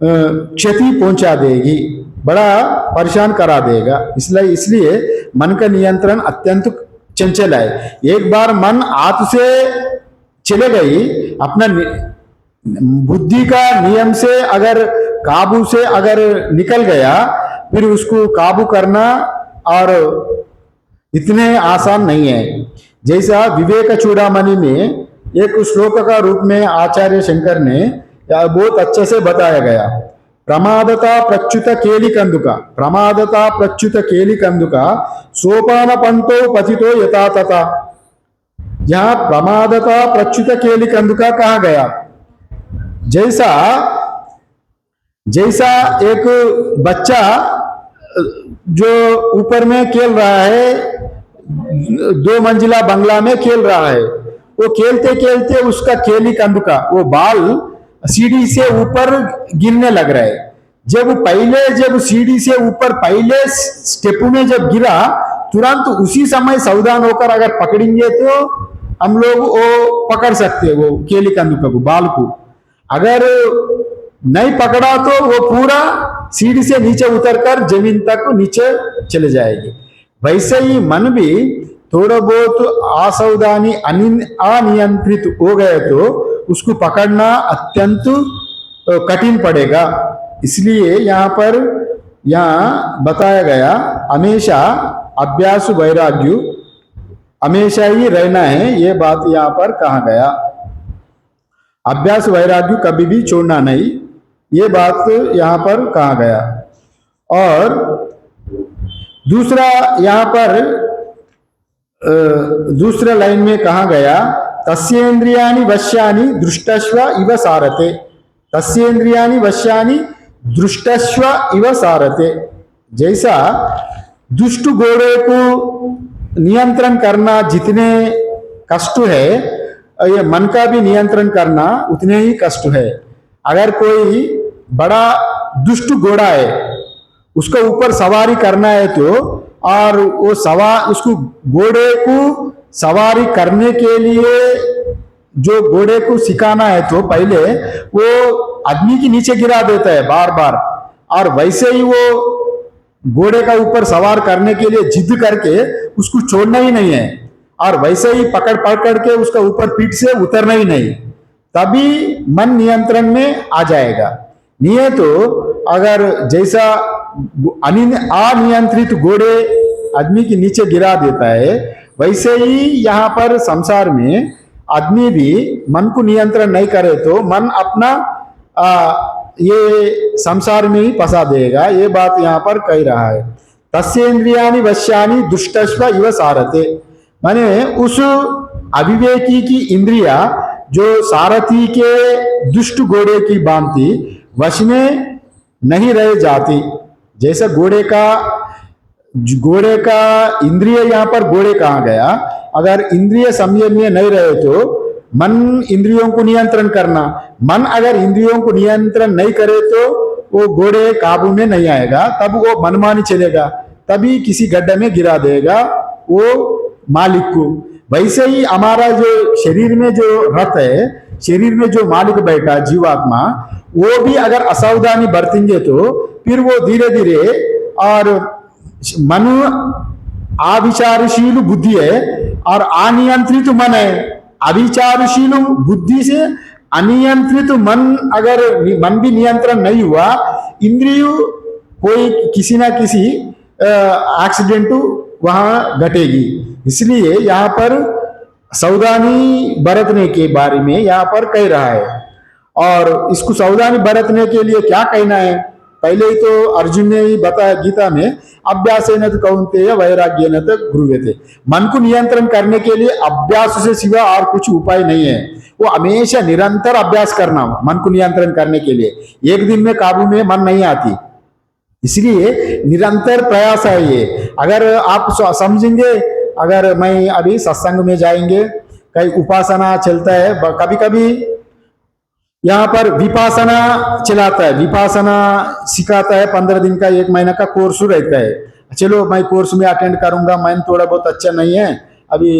क्षति पहुंचा देगी, बड़ा परेशान करा देगा। इसलिए मन का नियंत्रण अत्यंत चंचल है। एक बार मन हाथ से चले गई, अपना बुद्धि का नियम से अगर काबू से अगर निकल गया, फिर उसको काबू करना और इतने आसान नहीं है। जैसा विवेक चूड़ामणि में एक श्लोक का रूप में आचार्य शंकर ने बहुत अच्छे से बताया गया, प्रमादता प्रच्युत केली कंदुका, प्रमादता प्रच्युत केली कंदुका सोपान पंतो पतितो यथा तथा। यहाँ प्रमादता प्रच्युत केली कंदुका कहा गया, जैसा एक बच्चा जो ऊपर में खेल रहा है, 2 मंजिला बंगला में खेल रहा है, वो खेलते खेलते उसका केली कंदुका वो बाल सीढ़ी से ऊपर गिरने लग रहा है। जब सीढ़ी से ऊपर पहले स्टेप में जब गिरा, तुरंत उसी समय सावधान होकर अगर पकड़ेंगे तो हम लोग वो पकड़ सकते हैं वो केली कंदुका को, बाल को। अगर नहीं पकड़ा तो वो पूरा सीढ़ी से नीचे उतरकर जमीन तक नीचे चले जाएगी। वैसे ही मन भी थोड़ा बहुत असावधानी अनियंत्रित हो गए तो उसको पकड़ना अत्यंत कठिन पड़ेगा। इसलिए यहाँ बताया गया, हमेशा अभ्यास वैराग्य हमेशा ही रहना है, ये बात यहाँ पर कहा गया। अभ्यास वैराग्य कभी भी छोड़ना नहीं, ये बात यहाँ पर कहा गया। और दूसरा यहाँ पर दूसरे लाइन में कहा गया, तस्येन्द्रियाणि वश्यानि दृष्टस्व इव सारते, तस्येन्द्रियाणि वश्यानि दृष्टस्व इव सारते। जैसा दुष्ट घोड़े को नियंत्रण करना जितने कष्ट है, ये मन का भी नियंत्रण करना उतने ही कष्ट है। अगर कोई बड़ा दुष्ट घोड़ा है, उसके ऊपर सवारी करना है तो, और वो उसको घोड़े को सवारी करने के लिए जो घोड़े को सिखाना है तो पहले वो आदमी के नीचे गिरा देता है बार बार, और वैसे ही वो घोड़े का ऊपर सवार करने के लिए जिद करके उसको छोड़ना ही नहीं है, और वैसे ही पकड़ के उसका ऊपर पीठ से उतरना ही नहीं, तभी मन नियंत्रण में आ जाएगा। नहीं तो अगर जैसा अनियंत्रित घोड़े आदमी के नीचे गिरा देता है, वैसे ही यहाँ पर संसार में आदमी भी मन को नियंत्रण नहीं करे तो मन अपना ये संसार में ही फंसा देगा। ये बात यहाँ पर कह रहा है, तस्येन्द्रियाणि वश्यानि दुष्टस्व इव सारते, माने उस अविवेकी की इंद्रिया जो सारथी के दुष्ट घोड़े की भांति वश में नहीं रह जाती। जैसा घोड़े का इंद्रिय, यहाँ पर घोड़े कहा गया, अगर इंद्रिय संयम में नहीं रहे तो मन इंद्रियों को नियंत्रण करना, मन अगर इंद्रियों को नियंत्रण नहीं करे तो वो घोड़े काबू में नहीं आएगा, तब वो मनमानी चलेगा, तभी किसी गड्ढे में गिरा देगा वो मालिक को। वैसे ही हमारा जो शरीर में जो रथ है, शरीर में जो मालिक बैठा जीवात्मा, वो भी अगर असावधानी बरतेंगे तो फिर वो धीरे धीरे, और मन अविचारशील बुद्धि है और अनियंत्रित मन है। अविचारशील बुद्धि से अनियंत्रित मन, अगर मन भी नियंत्रण नहीं हुआ, इंद्रिय कोई किसी ना किसी एक्सीडेंट वहां घटेगी। इसलिए यहाँ पर सावधानी बरतने के बारे में यहाँ पर कह रहा है। और इसको सावधानी बरतने के लिए क्या कहना है, पहले ही तो अर्जुन ने ही बताया गीता में, अभ्यासेन तु कौन्तेय वैराग्येन तु गृह्यते। मन को नियंत्रण करने के लिए अभ्यास से सिवा और कुछ उपाय नहीं है। वो हमेशा निरंतर अभ्यास करना मन को नियंत्रण करने के लिए। एक दिन में काबू में मन नहीं आती, इसलिए निरंतर प्रयास है ये। अगर आप समझेंगे, अगर मैं अभी सत्संग में जाएंगे, कहीं उपासना चलता है, कभी कभी यहाँ पर विपासना चलाता है, विपासना सिखाता है, 15 दिन का 1 महीना का कोर्स रहता है। चलो मैं कोर्स में अटेंड करूंगा, मैं थोड़ा बहुत अच्छा नहीं है, अभी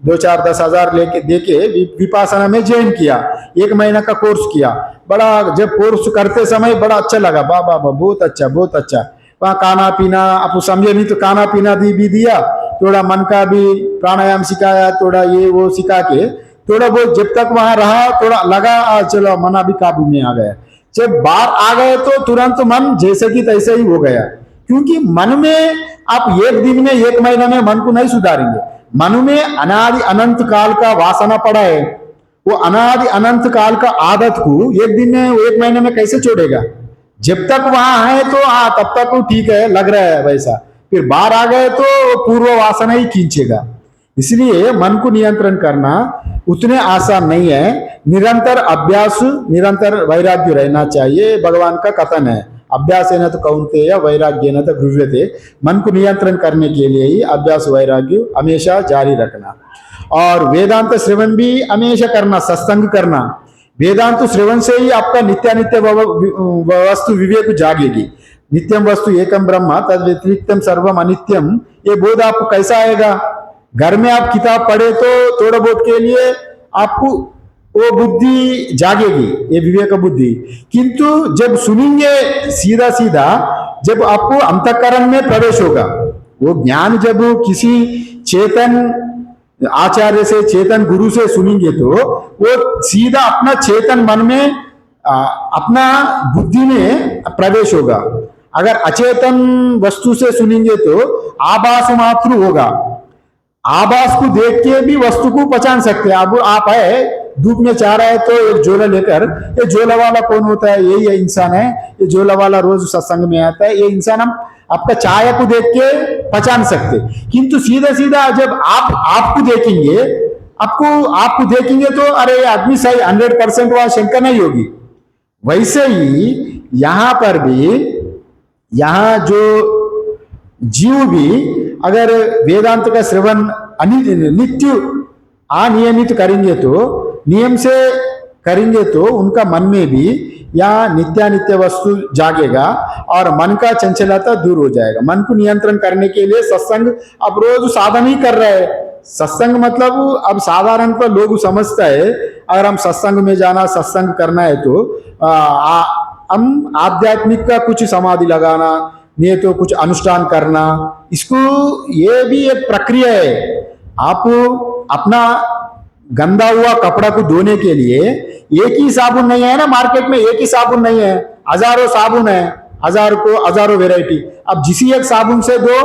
2-4-10 हजार लेके देके विपासना में ज्वाइन किया, 1 महीना का कोर्स किया। बड़ा जब कोर्स करते समय बड़ा अच्छा लगा, बाबा बहुत अच्छा बहुत अच्छा। वहाँ खाना पीना आप समझे नहीं तो खाना पीना भी दिया, थोड़ा मन का भी प्राणायाम सिखाया, थोड़ा ये वो सिखा के थोड़ा बहुत जब तक वहां रहा, थोड़ा लगा चलो मन अभी काबू में आ गया। जब बाहर आ गए तो तुरंत मन जैसे कि तैसे ही हो गया, क्योंकि मन में आप 1 दिन में 1 महीने में मन को नहीं सुधारेंगे। मन में अनादि अनंत काल का वासना पड़ा है, वो अनादि अनंत काल का आदत को 1 दिन में 1 महीने में कैसे छोड़ेगा। जब तक वहां है तो तब तक ठीक है, लग रहा है वैसा, फिर बाहर आ गए तो पूर्व वासना ही खींचेगा। इसलिए मन को नियंत्रण करना उतने आसान नहीं है। निरंतर अभ्यास, निरंतर वैराग्य रहना चाहिए। भगवान का कथन है, अभ्यासेन तु कौन्तेय वैराग्येन तु गृह्यते। मन को नियंत्रण करने के लिए ही अभ्यास वैराग्य हमेशा जारी रखना। और वेदांत श्रवण भी हमेशा करना, सत्संग करना। वेदांत श्रवण से ही आपका नित्यानित्य वस्तु विवेक जागेगी। नित्यम वस्तु एकम ब्रह्म तद व्यतिरिक्तम सर्वम अनित्यम, ये बोध आपको कैसा आएगा। घर में आप किताब पढ़े तो थोड़ा बहुत के लिए आपको वो बुद्धि जागेगी, ये विवेक बुद्धि। किंतु जब सुनेंगे सीधा सीधा, जब आपको अंतःकरण में प्रवेश होगा, वो ज्ञान जब किसी चेतन आचार्य से, चेतन गुरु से सुनेंगे तो वो सीधा अपना चेतन मन में, अपना बुद्धि में प्रवेश होगा। अगर अचेतन वस्तु से सुनेंगे तो आभास मात्र होगा। आभास को देख के भी वस्तु को पहचान सकते हैं। अब आप है धूप में चाह रहा है तो एक झोला लेकर, ये झोला वाला कौन होता है, यही इंसान है, ये झोला वाला रोज सत्संग में आता है, ये इंसान। हम आपका छाया को देख के पहचान सकते। किंतु सीधा सीधा जब आप आपको देखेंगे तो अरे आदमी सही 100% वहां शंका नहीं होगी। वैसे ही यहां पर भी, यहां जो जीव भी अगर वेदांत का श्रवण नित्य अनियमित करेंगे तो, नियम से करेंगे तो उनका मन में भी यहाँ नित्यानित्य वस्तु जागेगा और मन का चंचलता दूर हो जाएगा। मन को नियंत्रण करने के लिए सत्संग अब रोज साधन ही कर रहे हैं। सत्संग मतलब अब साधारण पर लोग समझता है, अगर हम सत्संग में जाना, सत्संग करना है तो हम आध्यात्मिक का कुछ समाधि लगाना, नहीं तो कुछ अनुष्ठान करना, इसको ये भी एक प्रक्रिया है। आप अपना गंदा हुआ कपड़ा को धोने के लिए एक ही साबुन नहीं है ना, मार्केट में एक ही साबुन नहीं है, हजारों साबुन है, हजारों वैरायटी। अब जिसी एक साबुन से दो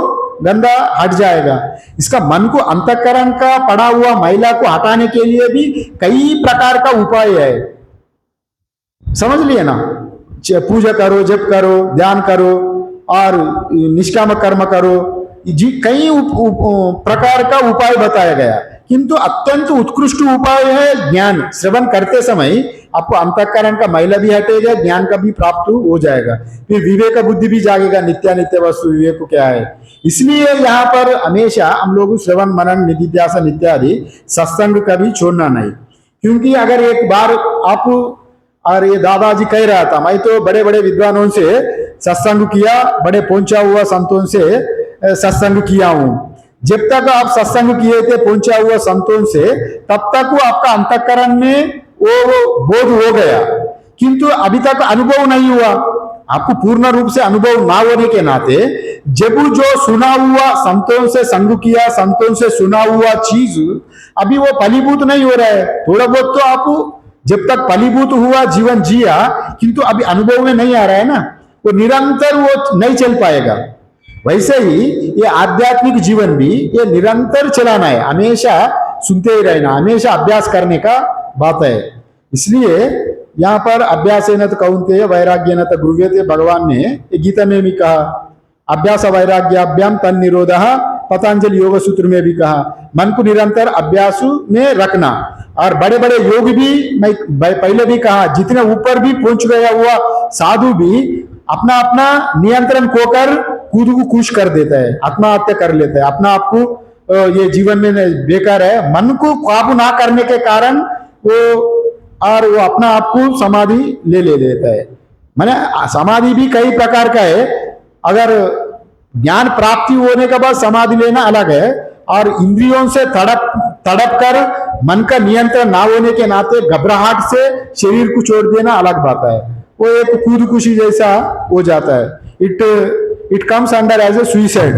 गंदा हट जाएगा। इसका मन को, अंतःकरण का पड़ा हुआ मैला को हटाने के लिए भी कई प्रकार का उपाय है, समझ लिए ना। पूजा करो, जप करो, ध्यान करो और निष्काम कर्म करो, जी कई प्रकार का उपाय बताया गया। किंतु अत्यंत उत्कृष्ट उपाय है ज्ञान। श्रवण करते समय आपको अंतःकरण का मैला भी हटेगा, ज्ञान का भी प्राप्त हो जाएगा, फिर विवेक बुद्धि भी जागेगा, नित्यानित्य वस्तु विवेक क्या है। इसलिए यहाँ पर हमेशा हम लोग श्रवण मनन निधिध्यासन इत्यादि सत्संग कभी छोड़ना नहीं। क्योंकि अगर एक बार आप, और ये दादाजी कह रहा था, मैं तो बड़े बड़े विद्वानों से सत्संग किया, बड़े पहुंचा हुआ संतों से सत्संग किया हूं, जब तक आप सत्संग किए थे पहुंचा हुआ संतों से, तब तक वो आपका अंतःकरण में वो बोध हो गया, किंतु अभी तक अनुभव नहीं हुआ। आपको पूर्ण रूप से अनुभव ना होने के नाते जब जो सुना हुआ संतों से संग किया, संतों से सुना हुआ चीज अभी वो फलीभूत नहीं हो रहा है। थोड़ा बहुत तो आप जब तक फलीभूत हुआ जीवन जिया, किंतु अभी अनुभव में नहीं आ रहा है ना, वो निरंतर वो नहीं चल पाएगा। वैसे ही ये आध्यात्मिक जीवन भी ये निरंतर चलाना है, हमेशा सुनते ही रहना, हमेशा अभ्यास करने का बात है। इसलिए यहाँ पर अभ्यास न तो कौन्तेय वैराग्य न तो गुरुव्यते, भगवान ने गीता में भी कहा, अभ्यास वैराग्याभ्याम तन निरोध, पतंजलि योग सूत्र में भी कहा, मन को निरंतर अभ्यास में रखना। और बड़े बड़े योग भी मैं पहले भी कहा, जितने ऊपर भी पहुंच गया हुआ साधु भी अपना अपना नियंत्रण खोकर खुद को खुश कर देता है, आत्महत्या कर लेता है, अपना आपको ये जीवन में बेकार है, मन को काबू ना करने के कारण वो अपना आपको समाधि ले लेता है। माने समाधि भी कई प्रकार का है, अगर ज्ञान प्राप्ति होने के बाद समाधि लेना अलग है, और इंद्रियों से तड़प कर मन का नियंत्रण ना होने के नाते घबराहट से शरीर को छोड़ देना अलग बात है। वो एक खुदकुशी जैसा हो जाता है। It comes under as a suicide,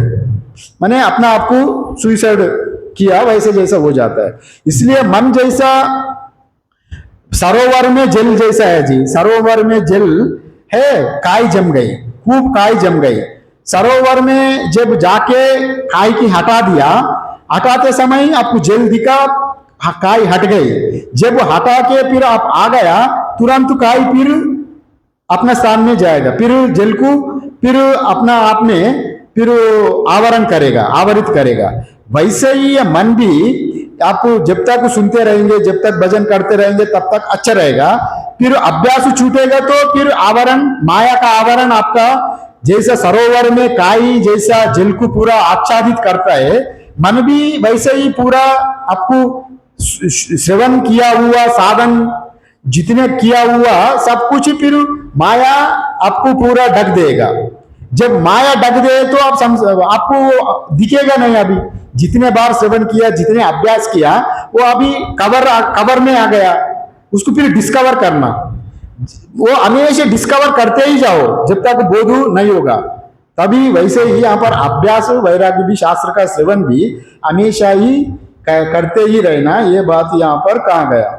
माने अपना आपको सुइसाइड किया वैसे जैसा हो जाता है। इसलिए मन जैसा सरोवर में जल जैसा है जी, सरोवर में जल है, काई जम गई, खूब काई जम गई। सरोवर में जब जाके काई की हटा दिया, हटाते समय आपको जल दिखा, काई हट गई। जब हटा के फिर आप आ गया, तुरंत काई फिर अपने स्थान में जाएगा, फिर जल को फिर अपना आप में फिर आवरण करेगा, आवरित करेगा। वैसे ही ये मन भी आप जब तक सुनते रहेंगे, जब तक भजन करते रहेंगे, तब तक अच्छा रहेगा। फिर अभ्यास छूटेगा तो फिर आवरण, माया का आवरण आपका जैसा सरोवर में काई जैसा जल को पूरा आच्छादित करता है, मन भी वैसे ही पूरा आपको श्रवण किया हुआ साधन जितने किया हुआ सब कुछ फिर माया आपको पूरा ढक देगा। जब माया ढक दे तो आपको दिखेगा नहीं। अभी जितने बार सेवन किया, जितने अभ्यास किया, वो अभी कवर में आ गया, उसको फिर डिस्कवर करना, वो हमेशा डिस्कवर करते ही जाओ जब तक बोध नहीं होगा। तभी वैसे ही यहाँ पर अभ्यास वैराग्य भी, शास्त्र का सेवन भी हमेशा ही करते ही रहना, ये बात यहाँ पर कहा गया।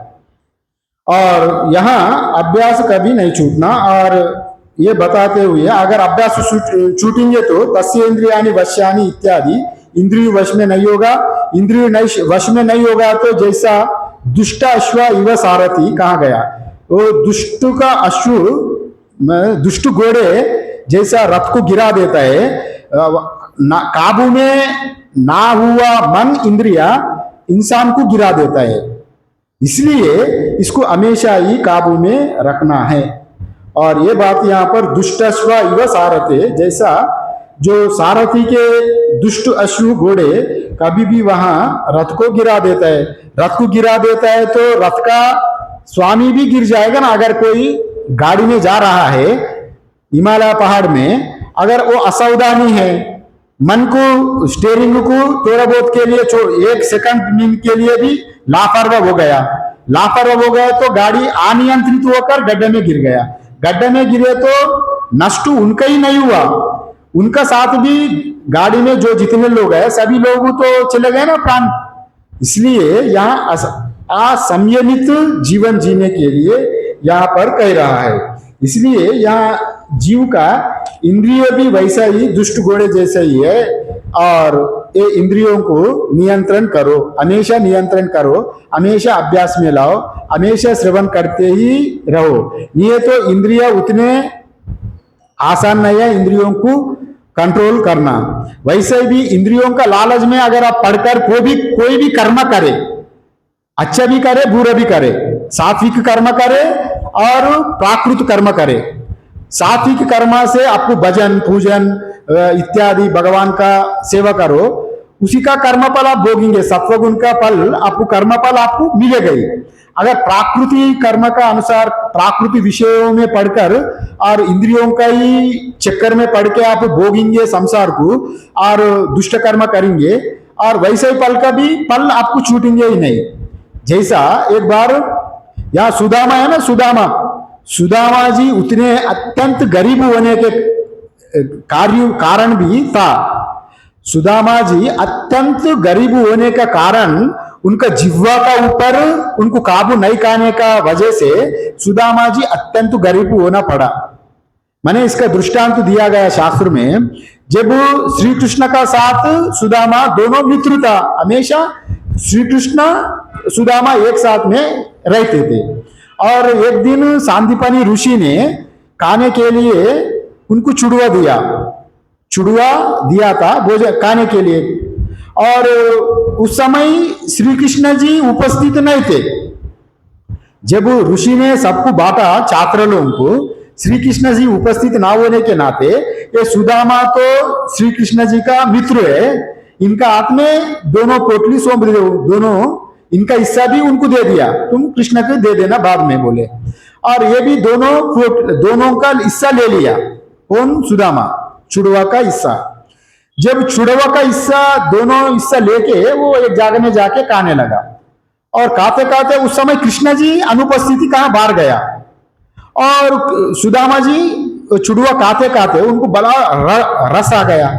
और यहाँ अभ्यास कभी नहीं छूटना। और ये बताते हुए अगर अभ्यास छूटेंगे तो तस्य इंद्रियानि वश्यानि इत्यादि, इंद्रिय वश में नहीं होगा। इंद्रिय वश में नहीं होगा तो जैसा दुष्ट अश्व इव सारथी कहा गया, वो दुष्ट का अश्व, दुष्ट घोड़े जैसा रथ को गिरा देता है। काबू में ना हुआ मन, इंद्रिया इंसान को गिरा देता है। इसलिए इसको हमेशा ही काबू में रखना है। और ये बात यहाँ पर दुष्ट अश्व इव सारथे, जैसा जो सारथी के दुष्ट अश्व घोड़े कभी भी वहां रथ को गिरा देता है। रथ को गिरा देता है तो रथ का स्वामी भी गिर जाएगा ना। अगर कोई गाड़ी में जा रहा है हिमालय पहाड़ में, अगर वो असावधानी है, मन को स्टीयरिंग को थोड़ा बहुत के लिए 1 सेकंड के लिए भी लापरवाह हो गया तो गाड़ी अनियंत्रित होकर गड्ढे में गिर गया। गड्ढे में गिरे तो नष्ट उनका ही नहीं हुआ, उनका साथ भी गाड़ी में जो जितने लोग हैं सभी लोग तो चले गए ना प्राण। इसलिए यहाँ असंयमित जीवन जीने के लिए यहाँ पर कह रहा है। इसलिए यहाँ जीव का इंद्रिय भी वैसा ही दुष्ट घोड़े जैसा ही है। और ये इंद्रियों को नियंत्रण करो, हमेशा नियंत्रण करो, हमेशा अभ्यास में लाओ, हमेशा श्रवण करते ही रहो। ये तो इंद्रिय उतने आसान नहीं है इंद्रियों को कंट्रोल करना। वैसे भी इंद्रियों का लालच में अगर आप पढ़कर कोई भी कर्म करे, अच्छा भी करे बुरा भी करे, सात्विक कर्म करे और प्राकृत कर्म करे। सात्विक कर्म से आपको भजन पूजन इत्यादि भगवान का सेवा करो, उसी का कर्म फल आप भोगेंगे, सत्वगुण का फल आपको कर्म फल आपको मिलेगा ही। अगर प्राकृतिक कर्म का अनुसार प्राकृतिक विषयों में पढ़कर और इंद्रियों का ही चक्कर में पढ़ के आप भोगेंगे संसार को और दुष्ट कर्म करेंगे और वैसे ही पल का भी पल आपको छूटेंगे ही नहीं। जैसा एक बार यहाँ सुदामा है ना, सुदामा, सुदामा जी उतने अत्यंत गरीब होने के कारण भी था। सुदामा जी अत्यंत गरीब होने का कारण उनका जिह्वा का ऊपर उनको काबू नहीं करने का वजह से सुदामा जी अत्यंत गरीब होना पड़ा। मैंने इसका दृष्टांत दिया गया शास्त्र में, जब श्री कृष्ण का साथ सुदामा दोनों मित्र था, हमेशा श्री कृष्ण सुदामा एक साथ में रहते थे। और एक दिन सांदीपनि ऋषि ने खाने के लिए उनको चुड़वा दिया था भोजन खाने के लिए, और उस समय श्री कृष्ण जी उपस्थित नहीं थे। जब ऋषि ने सबको बांटा छात्र लोगों को, श्री कृष्ण जी उपस्थित ना होने के नाते ये सुदामा तो श्री कृष्ण जी का मित्र है, इनका हाथ में दोनों पोटली सौंप दो, दोनों इनका हिस्सा भी उनको दे दिया, तुम कृष्ण को दे देना बाद में बोले। और ये भी दोनों का हिस्सा ले लिया। कौन? सुदामा, चुड़वा का हिस्सा। जब चुड़वा का हिस्सा दोनों हिस्सा लेके वो एक जगह में जाके खाने लगा, और खाते खाते उस समय कृष्ण जी अनुपस्थिति कहाँ बाहर गया, और सुदामा जी चुड़वा खाते खाते उनको बड़ा रस आ गया,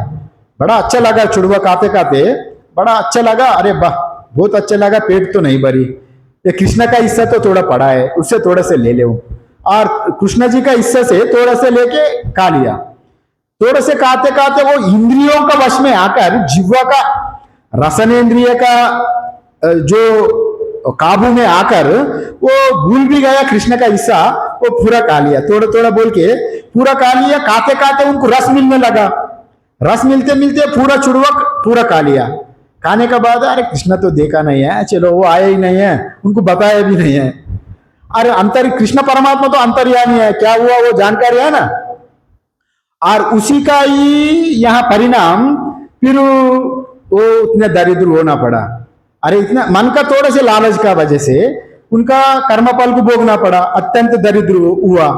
बड़ा अच्छा लगा। चुड़वा खाते खाते बड़ा अच्छा लगा, अरे वाह बहुत अच्छा लगा, पेट तो नहीं भरी, ये कृष्ण का हिस्सा तो थोड़ा पड़ा है, उससे थोड़ा से ले ले। और कृष्ण जी का हिस्सा से थोड़ा से लेके खा लिया। थोड़े से खाते खाते वो इंद्रियों का वश में आकर जिह्वा का रसनेन्द्रिय का जो काबू में आकर वो भूल भी गया कृष्ण का हिस्सा, वो पूरा खा लिया, थोड़ा थोड़ा बोल के पूरा खा लिया। खाते खाते उनको रस मिलने लगा, रस मिलते मिलते पूरा चुड़वा पूरा खा लिया। खाने के बाद अरे कृष्ण तो देखा नहीं है, चलो वो आया ही नहीं है, उनको बताया भी नहीं है। अरे कृष्ण परमात्मा तो अंतर्यामी है, क्या हुआ वो जानकारी है ना। और उसी का ही यहाँ परिणाम, फिर वो उतने दरिद्र होना पड़ा। अरे इतना मन का थोड़े से लालच का वजह से उनका कर्मफल को भोगना पड़ा, अत्यंत दरिद्र हुआ।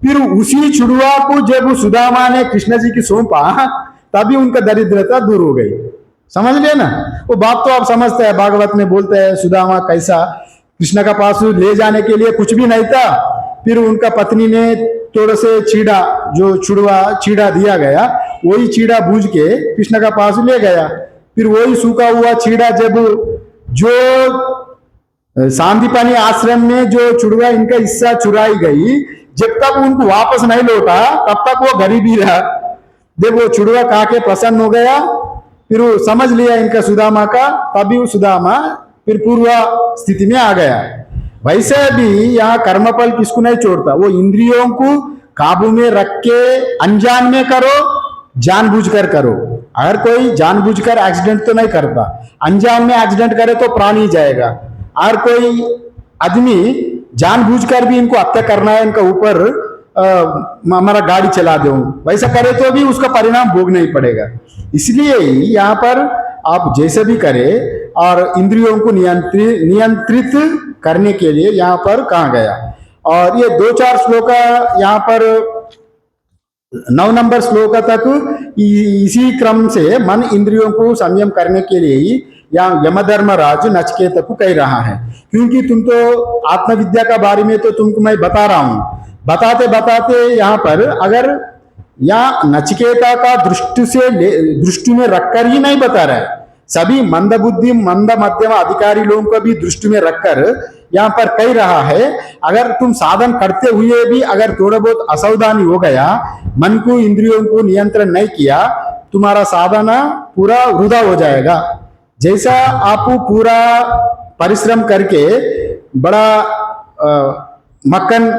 फिर उसी चुड़वा को जब सुदामा ने कृष्ण जी की सौंपा, तभी उनका दरिद्रता दूर हो गई। समझ लिया ना, वो बात तो आप समझते हैं। भागवत में बोलते हैं सुदामा कैसा कृष्ण का पास ले जाने के लिए कुछ भी नहीं था, फिर उनका पत्नी ने थोड़ा से चीड़ा, जो चीड़ा दिया गया, वही चीड़ा भूज के कृष्ण का पास ले गया। फिर वही सूखा हुआ चीड़ा जब जो सांदीपनि आश्रम में जो चुड़वा इनका हिस्सा चुराई गई, जब तक उनको वापस नहीं लौटा तब तक वो गरीब ही रहा। जब वो चुड़वा खा के प्रसन्न हो गया, फिर वो समझ लिया इनका सुदामा का, तभी वो सुदामा फिर पूर्व स्थिति में आ गया। वैसे भी यहाँ कर्मफल किसको नहीं छोड़ता, वो इंद्रियों को काबू में रख के अनजान में करो, जानबूझकर करो। अगर कोई जानबूझकर एक्सीडेंट तो नहीं करता, अनजान में एक्सीडेंट करे तो प्राण ही जाएगा। अगर कोई आदमी जानबूझकर भी इनको हत्या करना है, इनका ऊपर हमारा गाड़ी चला दो, वैसा करे तो भी उसका परिणाम भोगना ही पड़ेगा। इसलिए यहाँ पर आप जैसे भी करें, और इंद्रियों को नियंत्रित करने के लिए यहाँ पर कहा गया। और ये 2-4 श्लोक यहाँ पर 9 नंबर श्लोक तक इसी क्रम से मन इंद्रियों को संयम करने के लिए ही यहाँ यमधर्मराज नचिकेता को कह रहा है। क्योंकि तुम तो आत्मविद्या का बारे में तो तुमको मैं बता रहा हूं, बताते बताते यहाँ पर अगर यहाँ नचिकेता का दृष्टि में रखकर ही नहीं बता रहा है, सभी मंद बुद्धि मंद मध्यम अधिकारी लोगों को भी दृष्टि में रखकर यहाँ पर कह रहा है। अगर तुम साधन करते हुए भी अगर थोड़ा बहुत असावधानी हो गया, मन को इंद्रियों को नियंत्रण नहीं किया, तुम्हारा साधना पूरा वृथा हो जाएगा। जैसा आप पूरा परिश्रम करके बड़ा मक्खन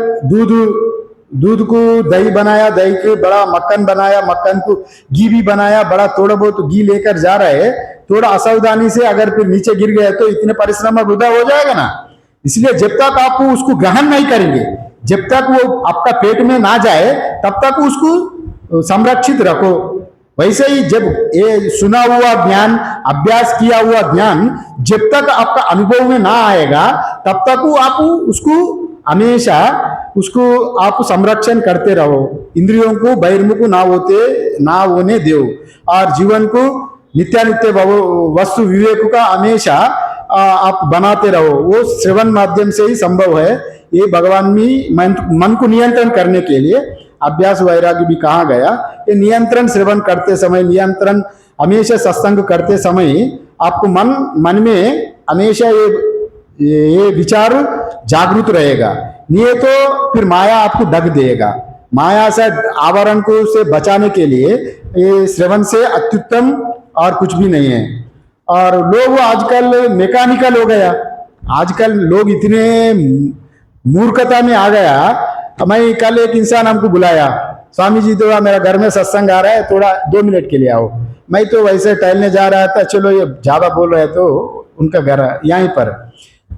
दूध को दही बनाया, दही को बड़ा मक्खन बनाया, मक्खन को घी भी बनाया, बड़ा थोड़ा बहुत घी लेकर जा रहे हैं, थोड़ा असावधानी से अगर फिर नीचे गिर गए तो इतने परिश्रम में वृथा हो जाएगा ना। इसलिए जब तक आप उसको ग्रहण नहीं करेंगे, जब तक वो आपका पेट में ना जाए, तब तक उसको संरक्षित रखो। वैसे ही जब ये सुना हुआ ज्ञान, अभ्यास किया हुआ ज्ञान जब तक आपका अनुभव में ना आएगा, तब तक वो आप उसको हमेशा उसको आप संरक्षण करते रहो। इंद्रियों को बहिर्मुख ना होने दो, और जीवन को नित्यानित्य वस्तु विवेक का हमेशा आप बनाते रहो। वो श्रवण माध्यम से ही संभव है। ये भगवान में मन को नियंत्रण करने के लिए अभ्यास वैराग्य भी कहा गया। ये नियंत्रण श्रवण करते समय, नियंत्रण हमेशा सत्संग करते समय आपको मन में हमेशा ये विचार जागृत रहेगा। नहीं तो फिर माया आपको दग देगा। माया से आवरण को से बचाने के लिए ये श्रवण से अत्युत्तम और कुछ भी नहीं है। और लोग आजकल मैकेनिकल हो गया। आजकल लोग इतने मूर्खता में आ गया। मैं कल एक इंसान हमको बुलाया, स्वामी जी तो मेरा घर में सत्संग आ रहा है, थोड़ा 2 मिनट के लिए आओ। मैं तो वैसे टहलने जा रहा था, चलो ये ज्यादा बोल रहे तो उनका घर यहीं पर,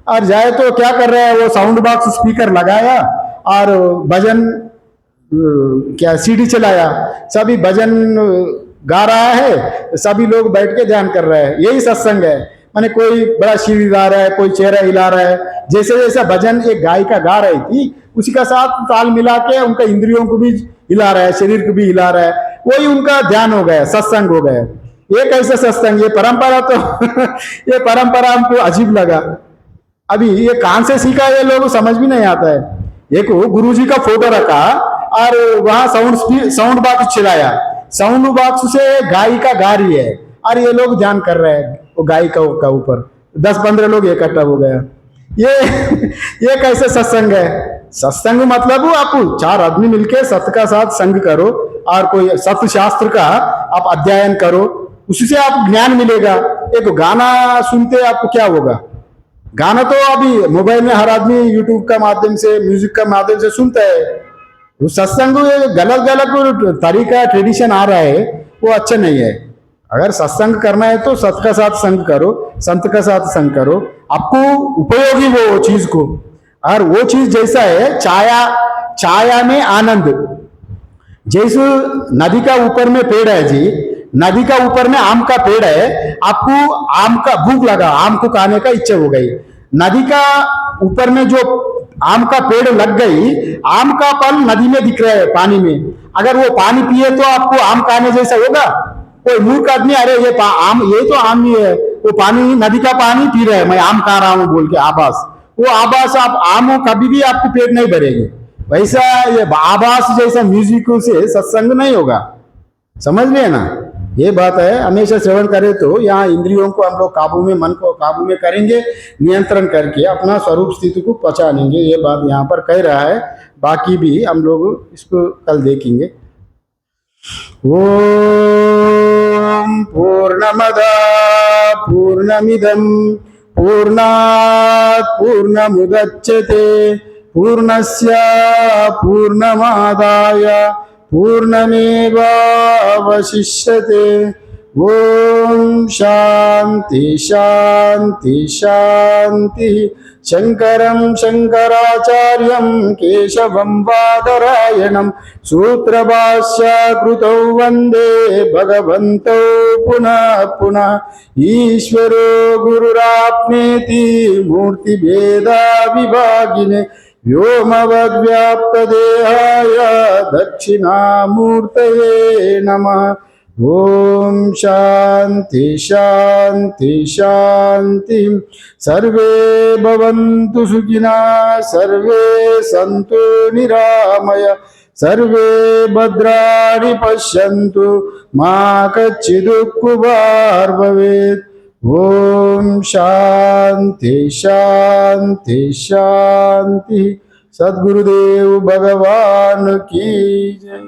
और जाए तो क्या कर रहे हैं, वो साउंड बॉक्स स्पीकर लगाया और भजन क्या सीडी चलाया, सभी भजन गा रहा है, सभी लोग बैठ के ध्यान कर रहे हैं। यही सत्संग है। माने कोई बड़ा शिव हिला रहा है, कोई चेहरा हिला रहा है। जैसे जैसा भजन एक गायिका गा रही थी उसी का साथ ताल मिला के उनका इंद्रियों को भी हिला रहा है, शरीर को भी हिला रहा है। वही उनका ध्यान हो गया, सत्संग हो गया। ये कैसे सत्संग, ये परंपरा तो ये परंपरा हमको अजीब लगा। अभी ये कहां से सीखा ये लोग समझ भी नहीं आता है। एक गुरुजी का फोटो रखा और वहां साउंड बॉक्स चलाया, साउंड बॉक्स से गायिका गा रही है और ये लोग ध्यान कर रहे हैं वो गायिका का ऊपर। 10-15 लोग इकट्ठा हो गया। ये कैसे सत्संग है? सत्संग मतलब आप 4 आदमी मिलके सत्य का साथ संग करो और कोई सत्य शास्त्र का आप अध्ययन करो, उससे आप ज्ञान मिलेगा। एक गाना सुनते आपको क्या होगा? गाना तो अभी मोबाइल में हर आदमी यूट्यूब का माध्यम से, म्यूजिक का माध्यम से सुनता है। वो सत्संग गलत गलत तरीका ट्रेडिशन आ रहा है, वो अच्छा नहीं है। अगर सत्संग करना है तो सत का साथ संग करो, संत का साथ संग करो, आपको उपयोगी वो चीज को। और वो चीज जैसा है छाया में आनंद। जैसे नदी का ऊपर में पेड़ है जी, नदी का ऊपर में आम का पेड़ है, आपको आम का भूख लगा, आम को खाने का इच्छा हो गई। नदी का ऊपर में जो आम का पेड़ लग गई, आम का फल नदी में दिख रहा है पानी में। अगर वो पानी पिए तो आपको आम खाने जैसा होगा? कोई मूर्ख आदमी अरे ये तो आम ही है, वो पानी नदी का पानी पी रहे हैं, मैं आम खा रहा हूं बोल के आभास, वो आभास आप आम हो, कभी भी आपको पेट नहीं भरेगी। वैसा ये आभास जैसा म्यूजिक से सत्संग नहीं होगा। समझ लिए ना? ये बात है। हमेशा श्रवण करें तो यहाँ इंद्रियों को हम लोग काबू में, मन को काबू में करेंगे, नियंत्रण करके अपना स्वरूप स्थिति को पहचानेंगे। ये बात यहाँ पर कह रहा है। बाकी भी हम लोग इसको कल देखेंगे। ओम पूर्णमदा पूर्णमिदं पूर्णात् पूर्णमुदच्यते पूर्णस्य पूर्णमादाय पूर्णमेवावशिष्यते। ओम शांति शांति शांति। शंकरं शंकराचार्यं केशवं बादरायणं सूत्रभाष्यकृतौ वन्दे भगवन्तौ पुनः पुनः। ईश्वरो गुरुरात्मेति मूर्तिभेदाविभागिने व्योमवद्व्याप्तदेहाय दक्षिणामूर्तये नमः। ओम शांति शांति शांति। सर्वे भवन्तु सुखिनः, सर्वे सन्तु निरामय, सर्वे भद्राणि पश्यन्तु, मा कश्चित् दुःखभाग् भवेत्। ओम शांति शांति शांति। सद्गुरुदेव भगवान की जय।